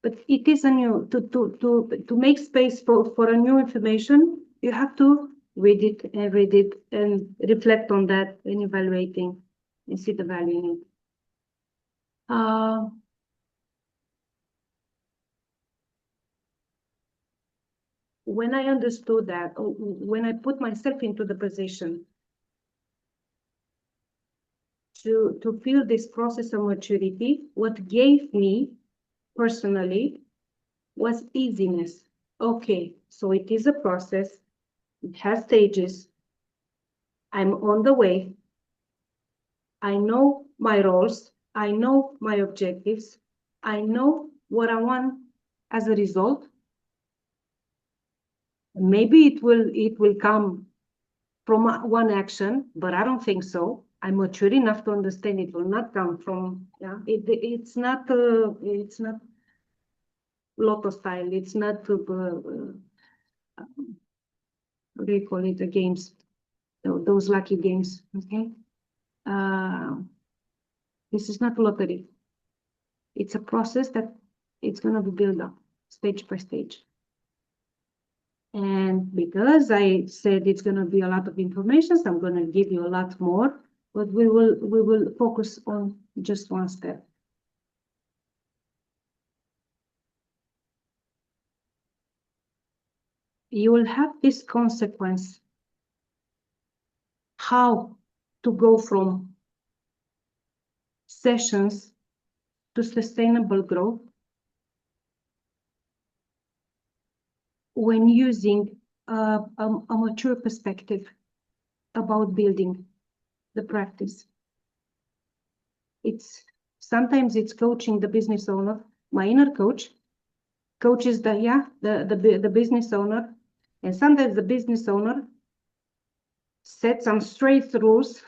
But it is a new, to make space for a new information, you have to read it and reflect on that and evaluating and see the value in it. When I understood that, when I put myself into the position to feel this process of maturity, what gave me personally was easiness. Okay, so it is a process. It has stages. I'm on the way. I know my roles. I know my objectives. I know what I want as a result. Maybe it will come from one action, but I don't think so. I'm mature enough to understand it will not come from, it's not lotto style. It's not, what do you call it, the games, those lucky games, okay? This is not lottery. It's a process that it's going to be built up stage by stage. And because I said it's going to be a lot of information, so I'm going to give you a lot more, but we will focus on just one step. You will have this consequence, how to go from sessions to sustainable growth when using a mature perspective about building the practice. Sometimes it's coaching the business owner. My inner coach coaches the business owner, and sometimes the business owner set some straight rules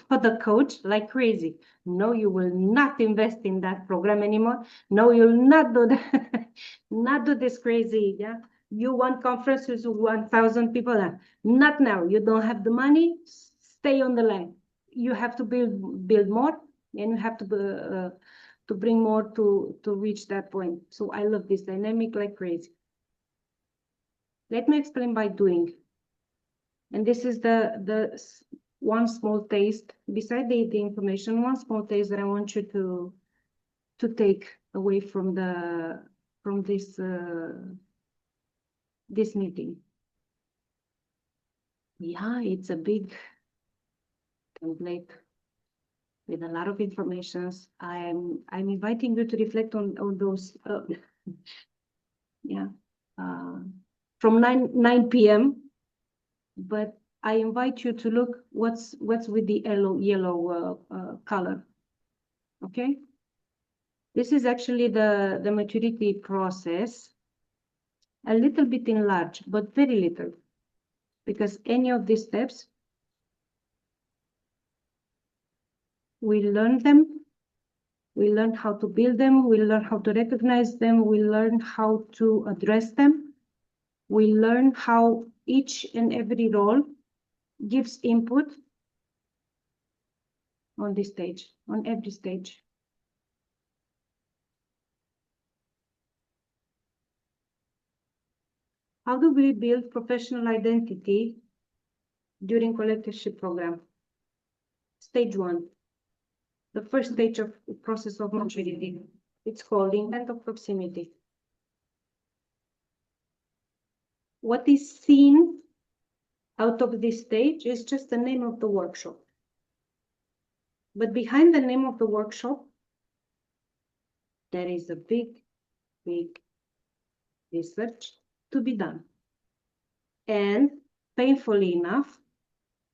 for the coach like crazy. No, you will not invest in that program anymore. No, you'll not do that. Not do this crazy. Yeah. You want conferences with 1,000 people? Not now. You don't have the money. Stay on the line. You have to build more, and you have to bring more to reach that point. So I love this dynamic like crazy. Let me explain by doing. And this is the one small taste, beside the information, one small taste that I want you to take away from this this meeting. Yeah, it's a big template with a lot of informations. I'm inviting you to reflect on those. Yeah, from 9 p.m. But I invite you to look what's with the yellow color. Okay, this is actually the maturity process, a little bit enlarged, but very little, because any of these steps, we learn them, we learn how to build them, we learn how to recognize them, we learn how to address them, we learn how each and every role gives input on this stage, on every stage. How do we build professional identity during collectorship program? Stage 1, the first stage of the process of maturity. It's called intent of proximity. What is seen out of this stage is just the name of the workshop. But behind the name of the workshop, there is a big research to be done. And painfully enough,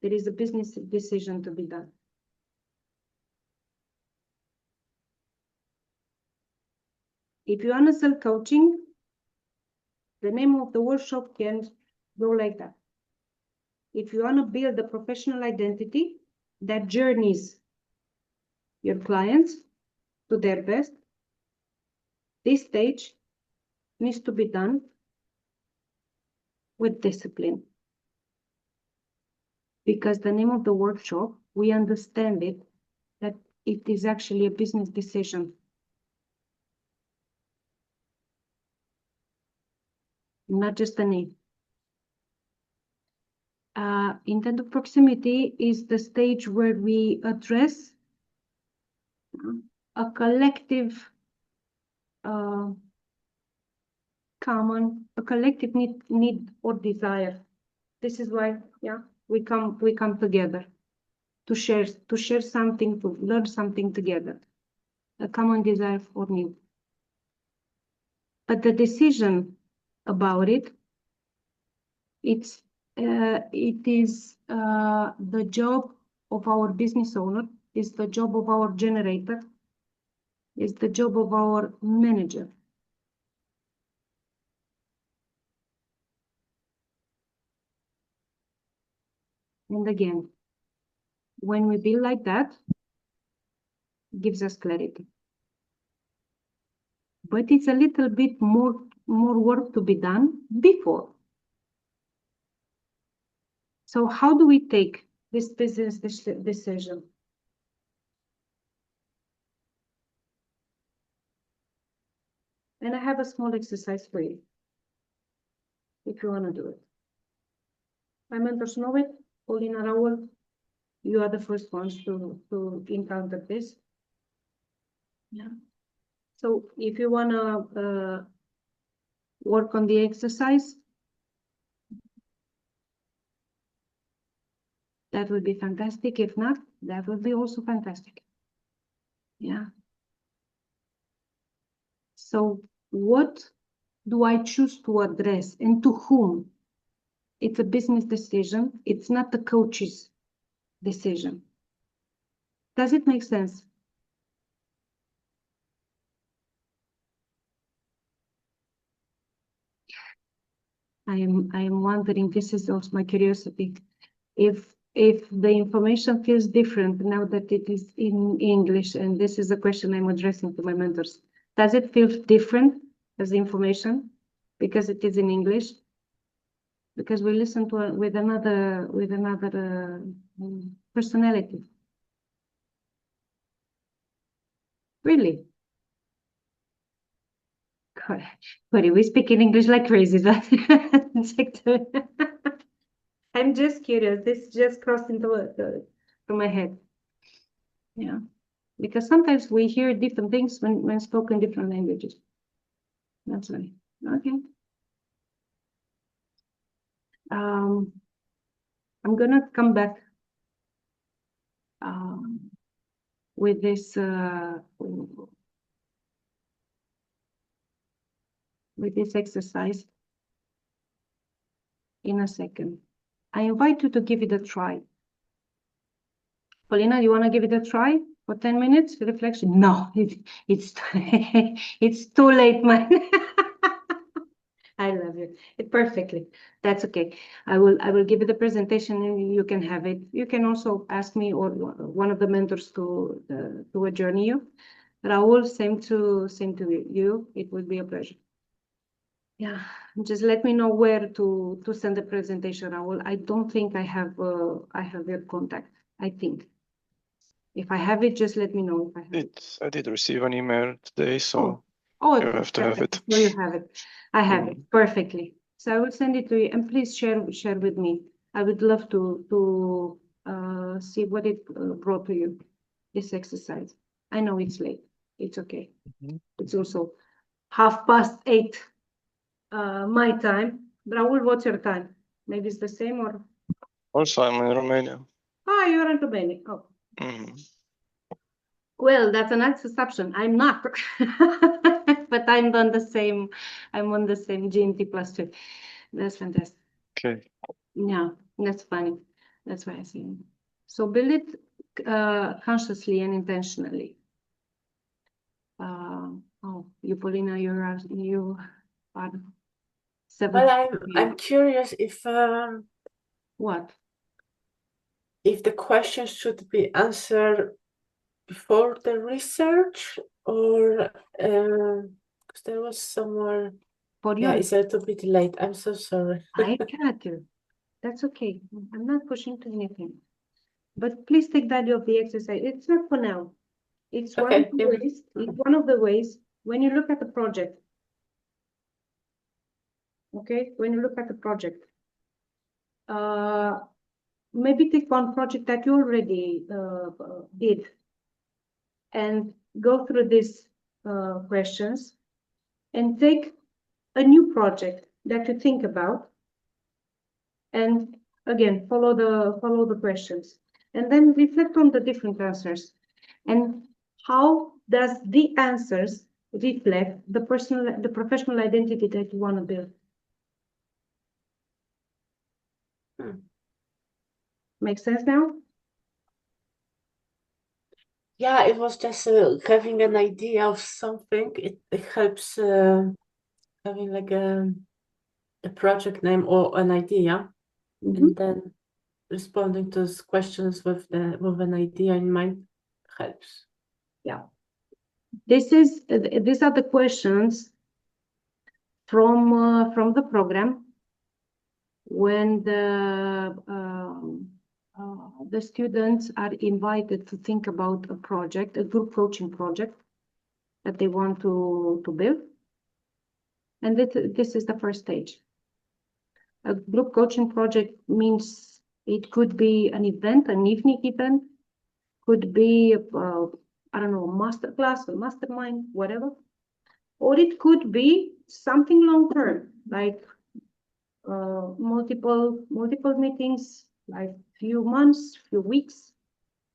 there is a business decision to be done. If you want to sell coaching, the name of the workshop can go like that. If you want to build a professional identity that journeys your clients to their best, this stage needs to be done with discipline. Because the name of the workshop, we understand it, that it is actually a business decision. Not just a name. Intent of proximity is the stage where we address a collective collective need or desire. This is why, yeah, we come together to share something, to learn something together. A common desire for need. But the decision about it, it is the job of our business owner, is the job of our generator, is the job of our manager. And again, when we build like that, it gives us clarity. But it's a little bit more work to be done before. So how do we take this business decision? And I have a small exercise for you, if you want to do it. My mentors know it, Paulina, Raul, you are the first ones to encounter this. Yeah. So if you want to work on the exercise, that would be fantastic. If not, that would be also fantastic. Yeah. So what do I choose to address and to whom? It's a business decision. It's not the coach's decision. Does it make sense? I am wondering, this is also my curiosity. if the information feels different now that it is in English, and this is a question I'm addressing to my mentors, does it feel different as the information because it is in English? Because we listen to with another personality. Really? Corey, we speak in English like crazy. I'm just curious. This just crossed into my head. Yeah, because sometimes we hear different things when spoken different languages. That's right. Okay. I'm gonna come back with this exercise in a second. I invite you to give it a try. Paulina, you want to give it a try for 10 minutes reflection? No, it's it's too late, man. I love you. Perfectly. That's okay. I will give you the presentation and you can have it. You can also ask me or one of the mentors to adjourn you. Raul, same to you. It would be a pleasure. Yeah, just let me know where to send the presentation, Raul. I don't think I have your contact. I think if I have it, just let me know if I have it. I did receive an email today, so Oh, you have to have it. So you have it. I have it perfectly. So I will send it to you, and please share with me. I would love to see what it brought to you. This exercise. I know it's late. It's okay. It's also 8:30 my time. Raul, what's your time? Maybe it's the same or? Also, I'm in Romania. Ah, you're in Romania. Oh. Mhm. Well, that's a nice assumption. I'm not, but I'm on the same. I'm on the same GMT +2. That's fantastic. Okay. Yeah, that's funny. That's why I see. So build it consciously and intentionally. Oh, you, Paulina, you are 7. Well, I'm curious if What? if the questions should be answered before the research or because there was somewhere. For you? Yeah, it's a little bit late. I'm so sorry. I cannot do. That's okay. I'm not pushing to anything. But please take value of the exercise. It's not for now. It's one Okay, of the ways. It's one of the ways when you look at the project. Okay, when you look at the project, maybe take one project that you already did, and go through these questions, and take a new project that you think about, and again follow the questions, and then reflect on the different answers, and how does the answers reflect the professional identity that you want to build. Makes sense now? Yeah, it was just having an idea of something. It helps having like a project name or an idea, and then responding to those questions with an idea in mind helps. Yeah. These are the questions from the program when the students are invited to think about a project, a group coaching project that they want to build. And this is the first stage. A group coaching project means it could be an event, an evening event, could be, I don't know, master class or mastermind, whatever. Or it could be something long-term, like multiple meetings, like few months, few weeks.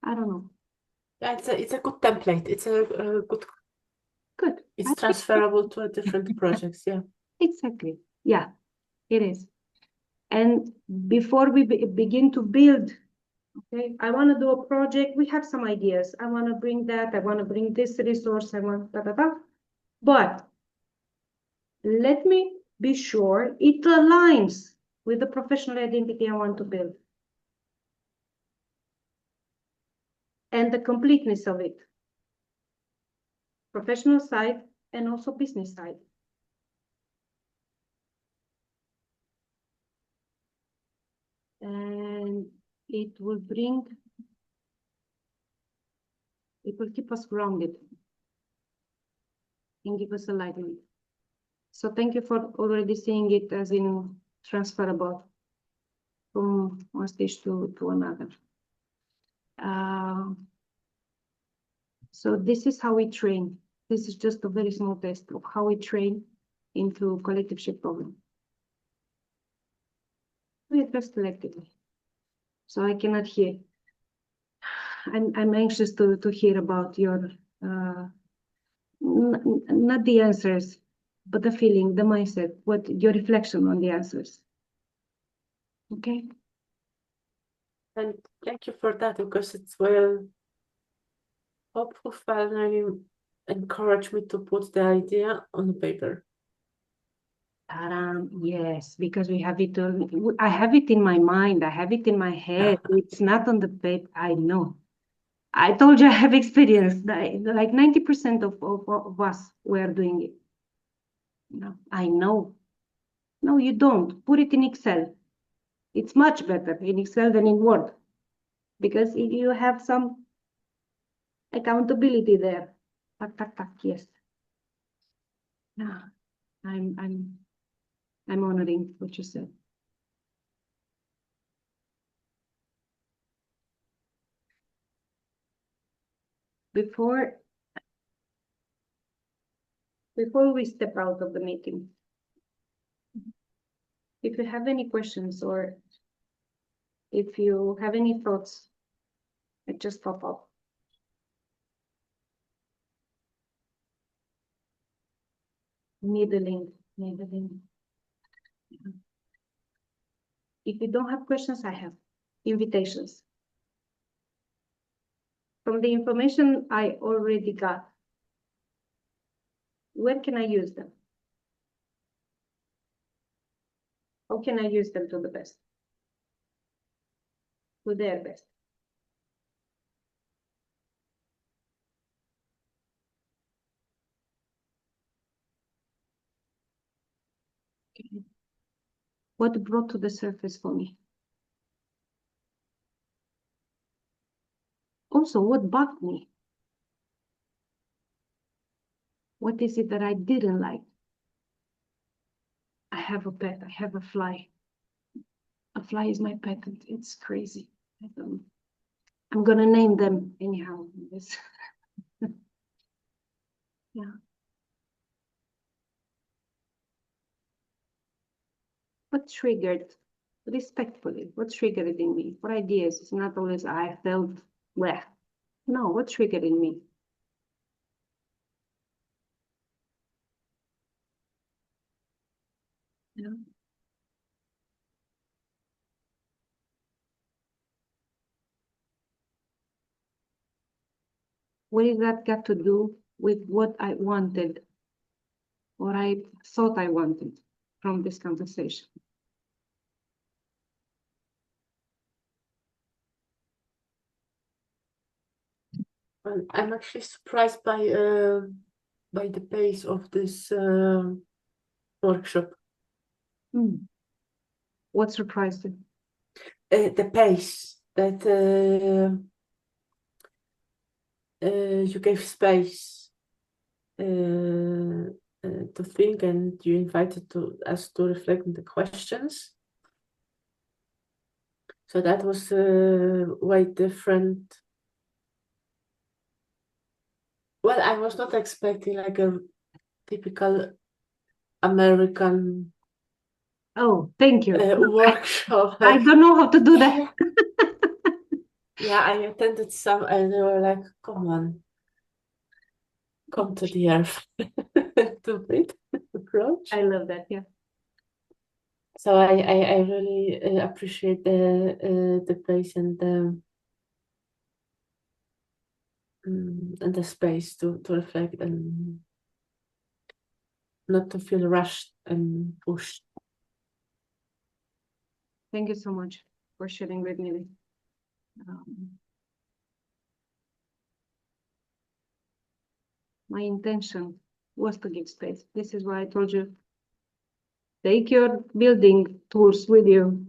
I don't know. Yeah, it's a good template. It's a good. Good. It's transferable to a different projects. Yeah. Exactly. Yeah, it is. And before we begin to build, okay, I want to do a project. We have some ideas. I want to bring that. I want to bring this resource. I want da da da. But let me be sure it aligns with the professional identity I want to build. and the completeness of it. Professional side and also business side. And it will keep us grounded and give us alignment. So thank you for already seeing it as in transferable from one stage to another. So this is how we train. This is just a very small test of how we train into collective shift problem. We address collectively. So I cannot hear. I'm anxious to hear about your not the answers, but the feeling, the mindset, what your reflection on the answers. Okay. And thank you for that, because it's well hopeful and encouraged me to put the idea on the paper. Yes, because we have it on, I have it in my mind, I have it in my head. It's not on the paper. I know. I told you I have experience. Like 90% of us were doing it. No, I know. No, you don't. Put it in Excel. It's much better in Excel than in Word, because you have some accountability there. Yes. Yeah, I'm honoring what you said. Before we step out of the meeting, if you have any questions or if you have any thoughts, it just pop up. Needling. Yeah. If you don't have questions, I have invitations. From the information I already got, where can I use them? How can I use them to the best? To their best. Okay. What brought to the surface for me? Also, what bugged me? What is it that I didn't like? I have a pet. I have a fly. A fly is my pet. It's crazy. I'm gonna name them anyhow. Yeah. What triggered, respectfully, what triggered it in me? What ideas? It's not always I felt well. No, what triggered in me? Yeah. What did that got to do with what I wanted or I thought I wanted from this conversation? Well, I'm actually surprised by the pace of this workshop. What surprised you? The pace that you gave space to think, and you invited us to reflect on the questions. So that was way different. Well, I was not expecting like a typical American Oh, thank you. workshop. I don't know how to do that. Yeah, I attended some and they were like, come on, come to the earth. To bit approach. I love that, yeah. So I really appreciate the place and the space to reflect and not to feel rushed and pushed. Thank you so much for sharing with me. My intention was to give space. This is why I told you, take your building tools with you.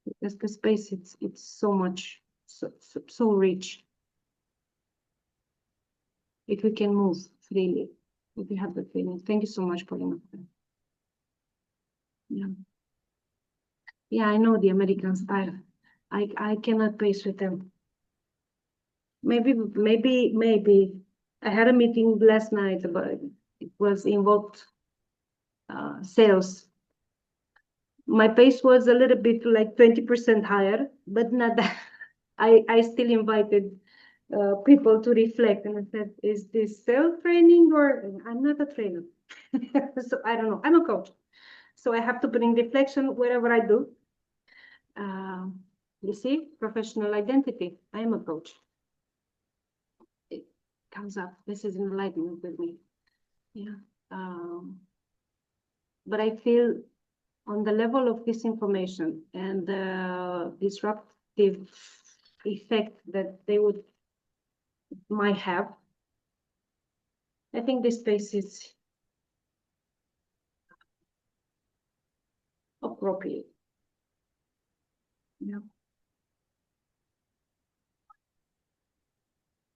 Because the space, it's so much, so rich. If we can move freely, if we have the feeling. Thank you so much, Paulina. Yeah. Yeah, I know the American style. I cannot pace with them. Maybe. I had a meeting last night about it was involved sales. My pace was a little bit like 20% higher, but not that. I still invited people to reflect, and I said, "Is this sales training or I'm not a trainer?" So I don't know. I'm a coach, so I have to bring reflection wherever I do. You see, professional identity. I am a coach. It comes up. This is enlightenment with me. Yeah. But I feel on the level of this information and the disruptive effect that they might have, I think this space is appropriate. Yeah.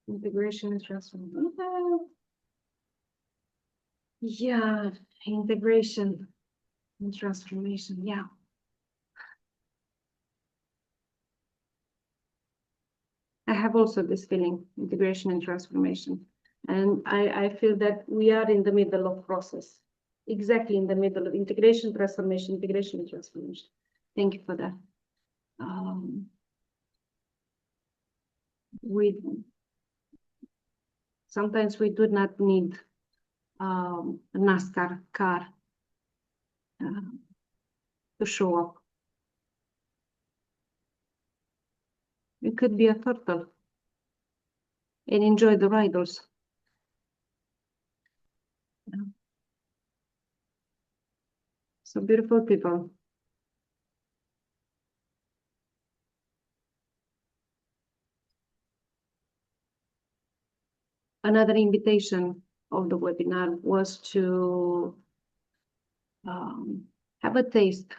Integration and transformation. Yeah, integration and transformation. Yeah. I have also this feeling, integration and transformation. And I feel that we are in the middle of process, exactly in the middle of integration, transformation, integration and transformation. Thank you for that. Sometimes we do not need a NASCAR car to show up. It could be a turtle and enjoy the ride also. Yeah. So beautiful people. Another invitation of the webinar was to have a taste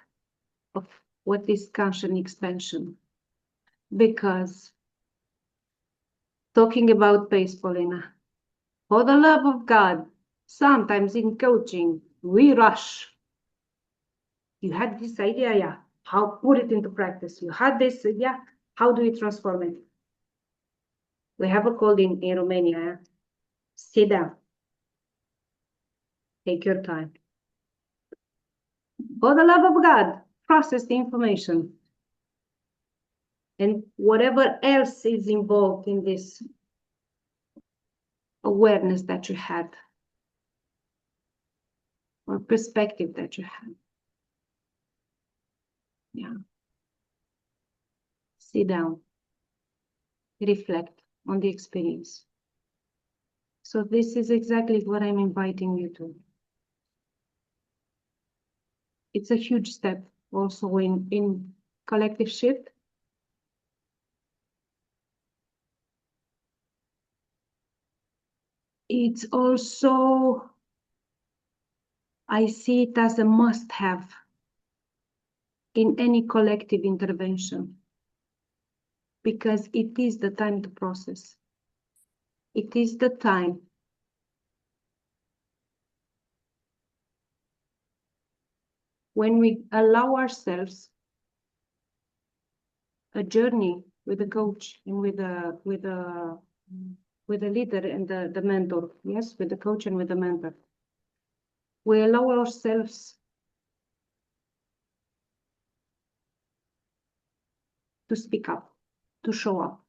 of what is conscious expansion. Because talking about pace, Paulina, for the love of God, sometimes in coaching, we rush. You had this idea, yeah. How put it into practice? You had this, yeah. How do we transform it? We have a call in Romania. Yeah? Sit down. Take your time. For the love of God, process the information. And whatever else is involved in this awareness that you had, or perspective that you had. Yeah. Sit down. Reflect on the experience. So this is exactly what I'm inviting you to. It's a huge step also in collective shift. It's also, I see it as a must-have in any collective intervention, because it is the time to process. It is the time when we allow ourselves a journey with a coach and with a leader and the mentor. Yes, with the coach and with the mentor. We allow ourselves to speak up, to show up.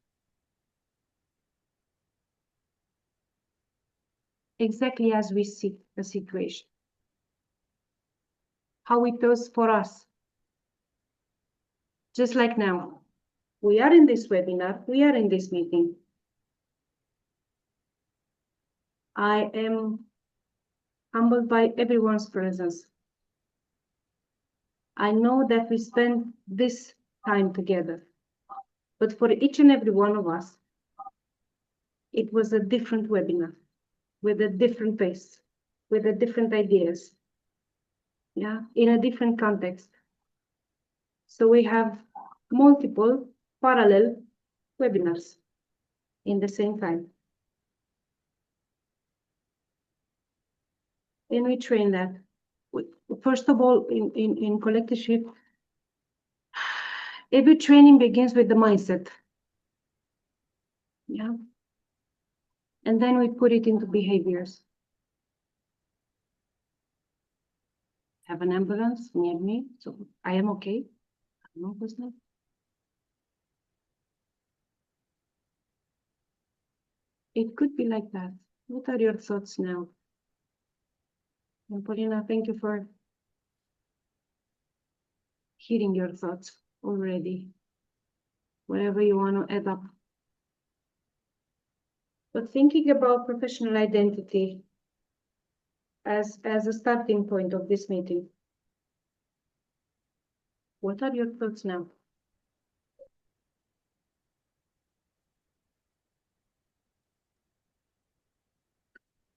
Exactly as we see the situation. How it was for us. Just like now. We are in this webinar, we are in this meeting. I am humbled by everyone's presence. I know that we spend this time together, but for each and every one of us, it was a different webinar with a different pace, with a different ideas. Yeah, in a different context. So we have multiple parallel webinars in the same time. And we train that. First of all, in collective shift, every training begins with the mindset. Yeah. And then we put it into behaviors. Have an ambulance near me, so I am okay. I know who's not. It could be like that. What are your thoughts now? And Paulina, thank you for hearing your thoughts already. Whatever you want to add up. But thinking about professional identity as a starting point of this meeting. What are your thoughts now?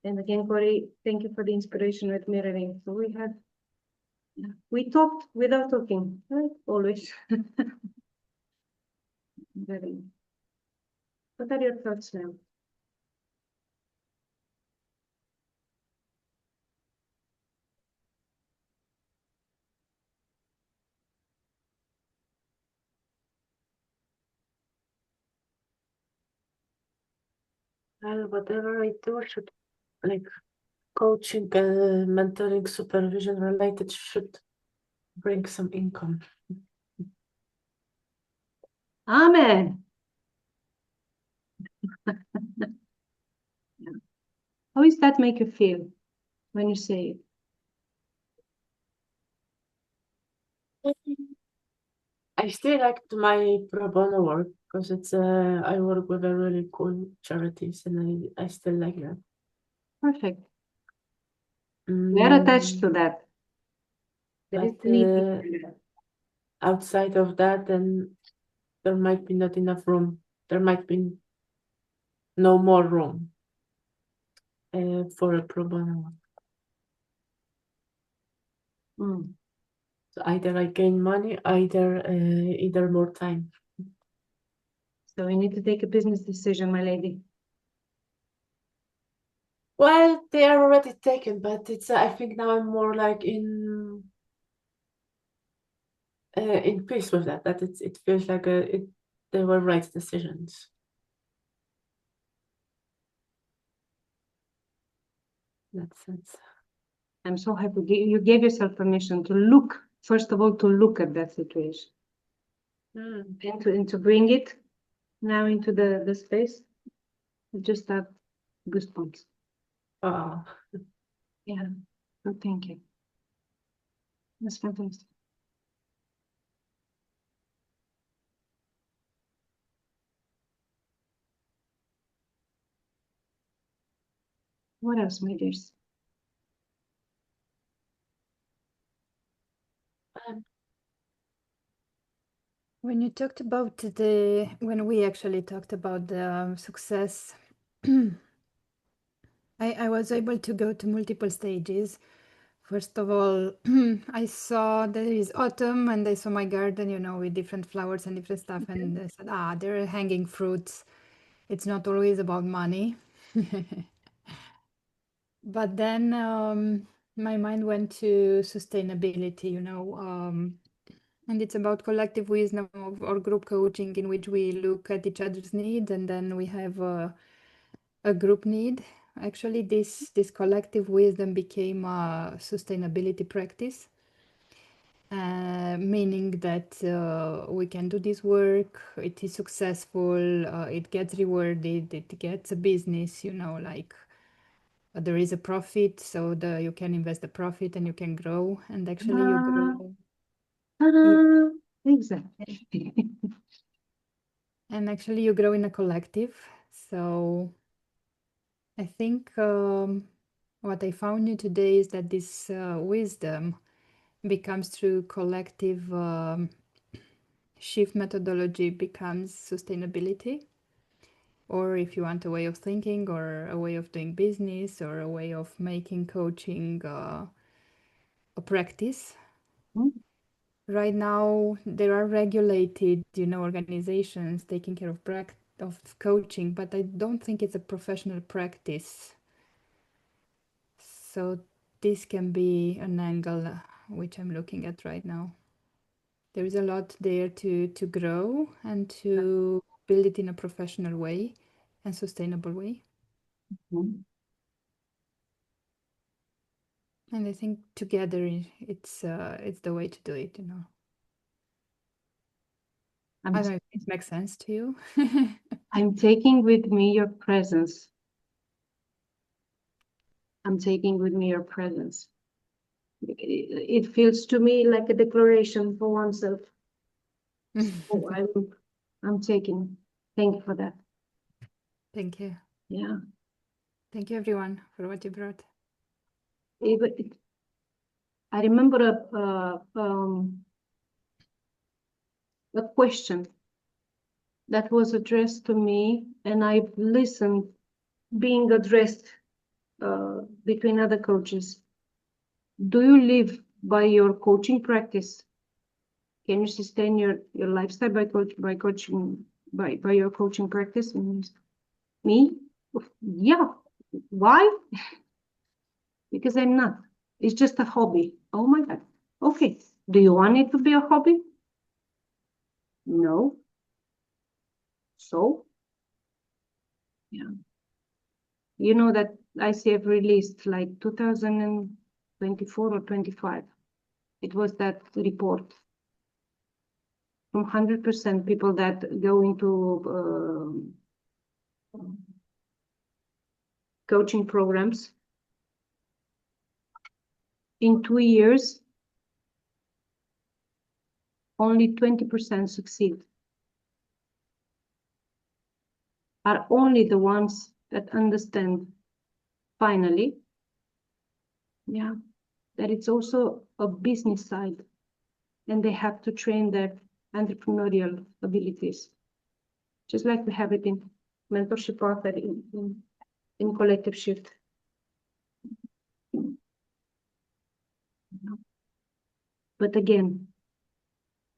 And again, Corey, thank you for the inspiration with mirroring. So we talked without talking, right? Always. Very. What are your thoughts now? Well, whatever I do should, like, coaching, mentoring, supervision related should bring some income. Amen. How does that make you feel when you say it? I still like my pro bono work because it's I work with a really cool charities and I still like that. Perfect. We are attached to that. There is But, need for that. outside of that, then there might be not enough room. There might be no more room for a pro bono work. Mm. So either I gain money, either more time. So we need to take a business decision, my lady. Well, they are already taken, but it's I think now I'm more like in peace with that. That it feels like they were right decisions. In that sense. I'm so happy you gave yourself permission to look, first of all, to look at that situation. And to bring it now into the space. I just have goosebumps. Oh, Yeah. So thank you. That's fantastic. What else, my dears? When you talked about when we actually talked about the success, I was able to go to multiple stages. First of all, I saw there is autumn and I saw my garden, with different flowers and different stuff. And I said, there are hanging fruits. It's not always about money. But then my mind went to sustainability, and it's about collective wisdom or group coaching in which we look at each other's needs and then we have a group need. Actually, this collective wisdom became a sustainability practice, meaning that we can do this work, it is successful, it gets rewarded, it gets a business, like there is a profit, so you can invest the profit and you can grow, and actually you grow. Exactly. And actually you grow in a collective. So I think what I found new today is that this wisdom becomes through collective shift methodology becomes sustainability. or if you want a way of thinking or a way of doing business or a way of making coaching a practice. Mhm. Right now, there are regulated, organizations taking care of coaching, but I don't think it's a professional practice. So this can be an angle which I'm looking at right now. There is a lot there to grow and to build it in a professional way and sustainable way. Mhm. And I think together it's the way to do it, I I'm, don't know if it makes sense to you. I'm taking with me your presence. I'm taking with me your presence. It feels to me like a declaration for oneself. So I'm taking. Thank you for that. Thank you. Yeah. Thank you everyone for what you brought. I remember a question that was addressed to me, and I've listened being addressed between other coaches. Do you live by your coaching practice? Can you sustain your lifestyle by your coaching practice? And me? Yeah. Why? Because I'm not. It's just a hobby. Oh my God. Okay. Do you want it to be a hobby? No. So, yeah. You know that ICF released like 2024 or 25. It was that report from 100% people that go into coaching programs. In 2 years, only 20% succeed. Are only the ones that understand finally, yeah, that it's also a business side, and they have to train their entrepreneurial abilities, just like we have it in mentorship path and in collective shift. But again,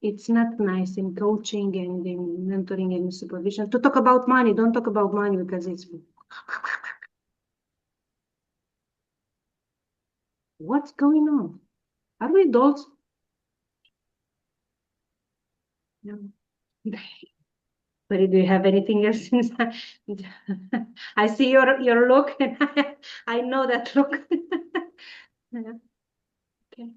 it's not nice in coaching and in mentoring and supervision to talk about money. Don't talk about money because it's what's going on? Are we adults? No. But do you have anything else inside? I see your look, and I know that look. Yeah. Okay.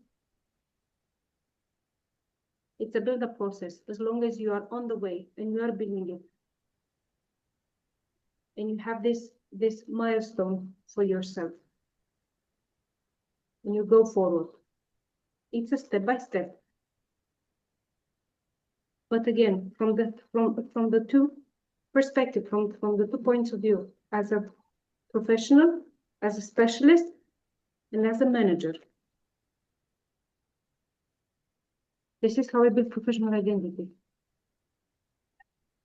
It's a build-up process. As long as you are on the way and you are building it, and you have this milestone for yourself, and you go forward. It's a step by step. But again, from the two perspective, from the 2 points of view, as a professional, as a specialist, and as a manager. This is how I build professional identity.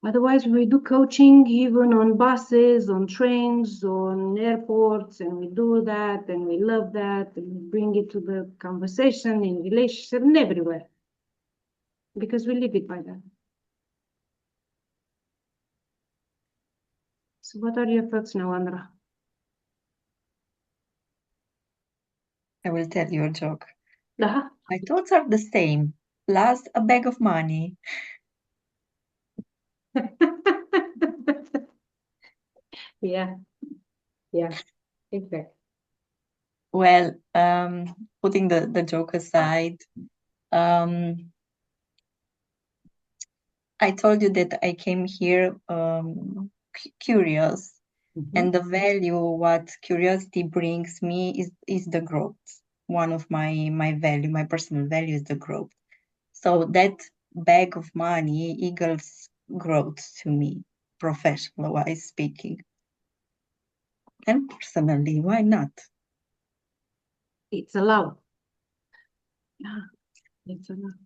Otherwise, we do coaching even on buses, on trains, on airports, and we do that, and we love that, and we bring it to the conversation in relationship and everywhere, because we live it by that. So what are your thoughts now, Andra? I will tell you a joke. Uh-huh. My thoughts are the same, plus a bag of money. Yeah, exactly. Well, putting the joke aside, I told you that I came here curious, and the value what curiosity brings me is the growth. One of my personal value is the growth. So that bag of money equals growth to me, professional wise speaking. And personally, why not? It's allowed. Yeah, it's allowed.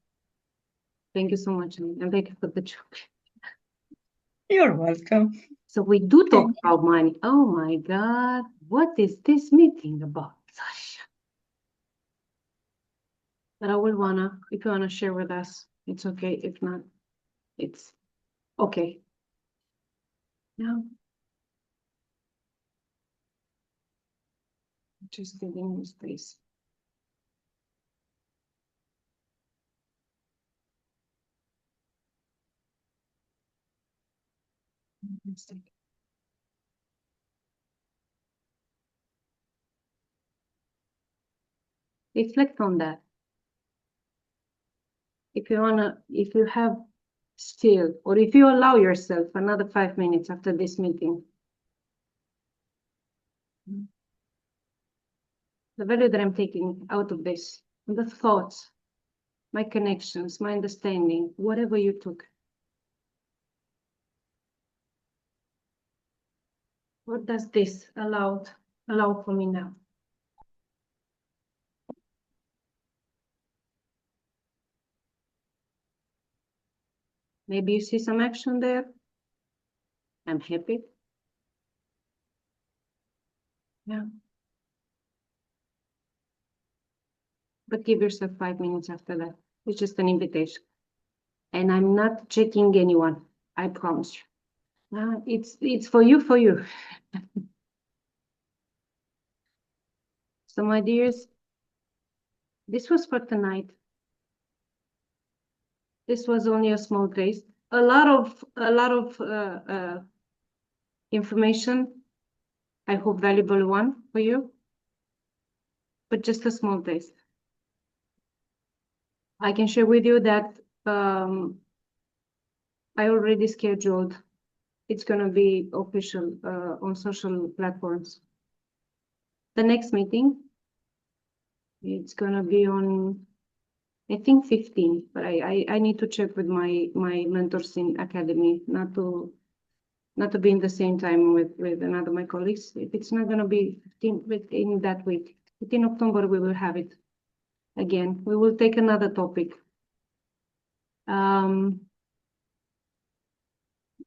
Thank you so much, and thank you for the joke. You're welcome. So we do talk Okay. about money. Oh my God, what is this meeting about, Sasha? But I will wanna, if you wanna share with us, it's okay. If not, it's okay. Yeah. Just giving you space. Reflect on that. If you wanna, if you have still, or if you allow yourself another 5 minutes after this meeting, the value that I'm taking out of this, the thoughts, my connections, my understanding, whatever you took. What does this allow for me now? Maybe you see some action there. I'm happy. Yeah. But give yourself 5 minutes after that. It's just an invitation. And I'm not checking anyone. I promise you. It's for you, for you. So my dears, this was for tonight. This was only a small taste. A lot of information. I hope valuable one for you, but just a small taste. I can share with you that I already scheduled. It's gonna be official on social platforms. The next meeting, it's gonna be on, I think 15, but I need to check with my mentors in academy, not to be in the same time with another my colleagues. If it's not gonna be 15 within that week, within October we will have it again. We will take another topic.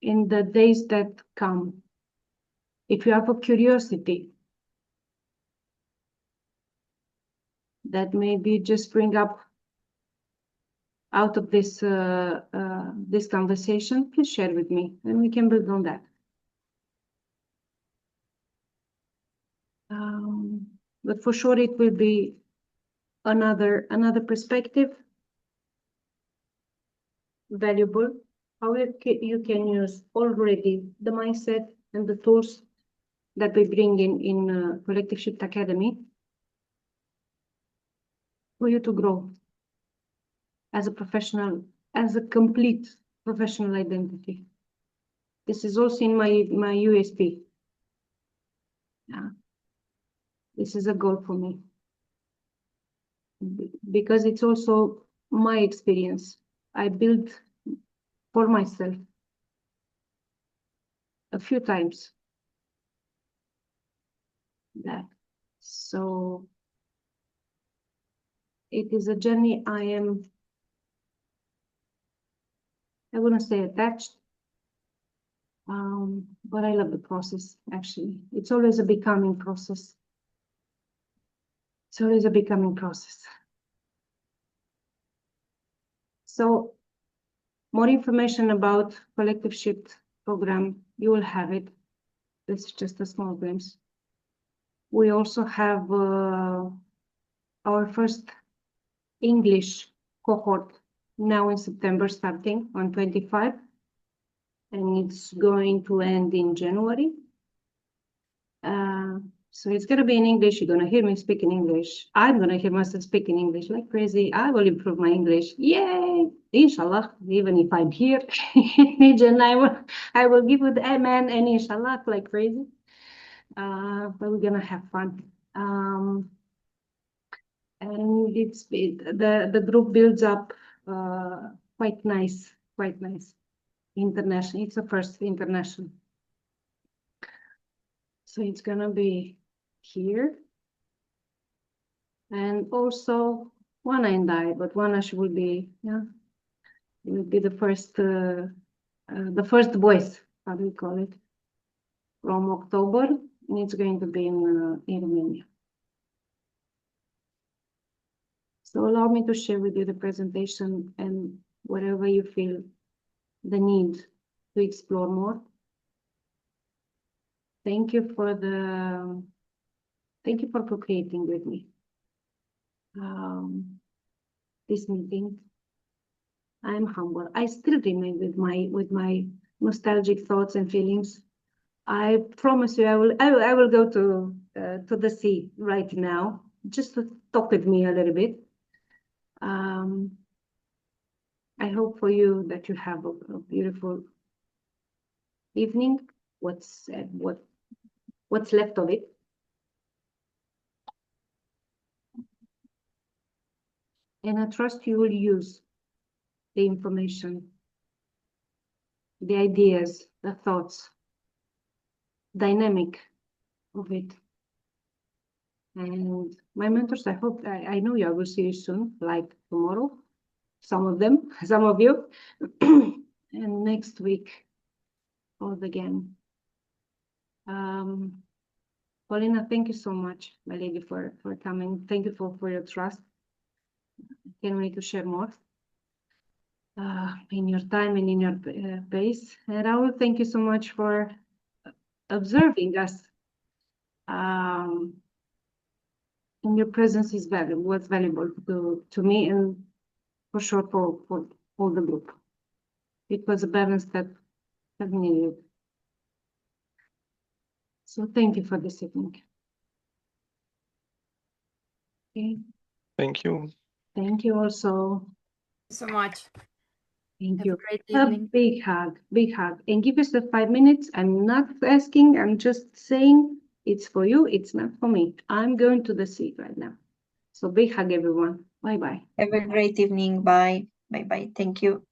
In the days that come, if you have a curiosity that maybe just bring up out of this this conversation, please share with me and we can build on that. But for sure it will be another perspective, valuable, how you can use already the mindset and the tools that we bring in Collective Shift Academy for you to grow as a professional, as a complete professional identity. This is also in my USP. Yeah. This is a goal for me because it's also my experience. I built for myself a few times that. So it is a journey I wouldn't say attached, but I love the process, actually. It's always a becoming process. It's always a becoming process. So more information about Collective Shift program, you will have it. This is just a small glimpse. We also have our first English cohort now in September, starting on 25, and it's going to end in January. So it's gonna be in English. You're gonna hear me speak in English. I'm gonna hear myself speak in English like crazy. I will improve my English. Yay! Inshallah, even if I'm here and I will give it amen and inshallah like crazy. But we're gonna have fun. And the group builds up quite nice. International. It's the first international. So it's gonna be here. And also Juana and I, but Juana, she will be, will be the first voice, how do we call it? from October, and it's going to be in Romania. So allow me to share with you the presentation and whatever you feel the need to explore more. Thank you for co-creating with me this meeting. I am humble. I still remain with my nostalgic thoughts and feelings. I promise you, I will go to the sea right now, just to talk with me a little bit. I hope for you that you have a beautiful evening. What's left of it. And I trust you will use the information, the ideas, the thoughts, dynamic of it. And my mentors, I know you, I will see you soon, like tomorrow, some of you, and next week, all again. Paulina, thank you so much, my lady, for coming. Thank you for your trust. Can't wait to share more in your time and in your pace. And Raul, thank you so much for observing us. And your presence is was valuable to me and for sure for all the group. It was a balance that I needed. So thank you for this evening. Okay. Thank you. Thank you also. So much. Thank Have you. a great A evening. big hug, and give us the 5 minutes. I'm not asking, I'm just saying it's for you, it's not for me. I'm going to the sea right now. So big hug, everyone. Bye-bye. Have a great evening. Bye. Bye-bye. Thank you.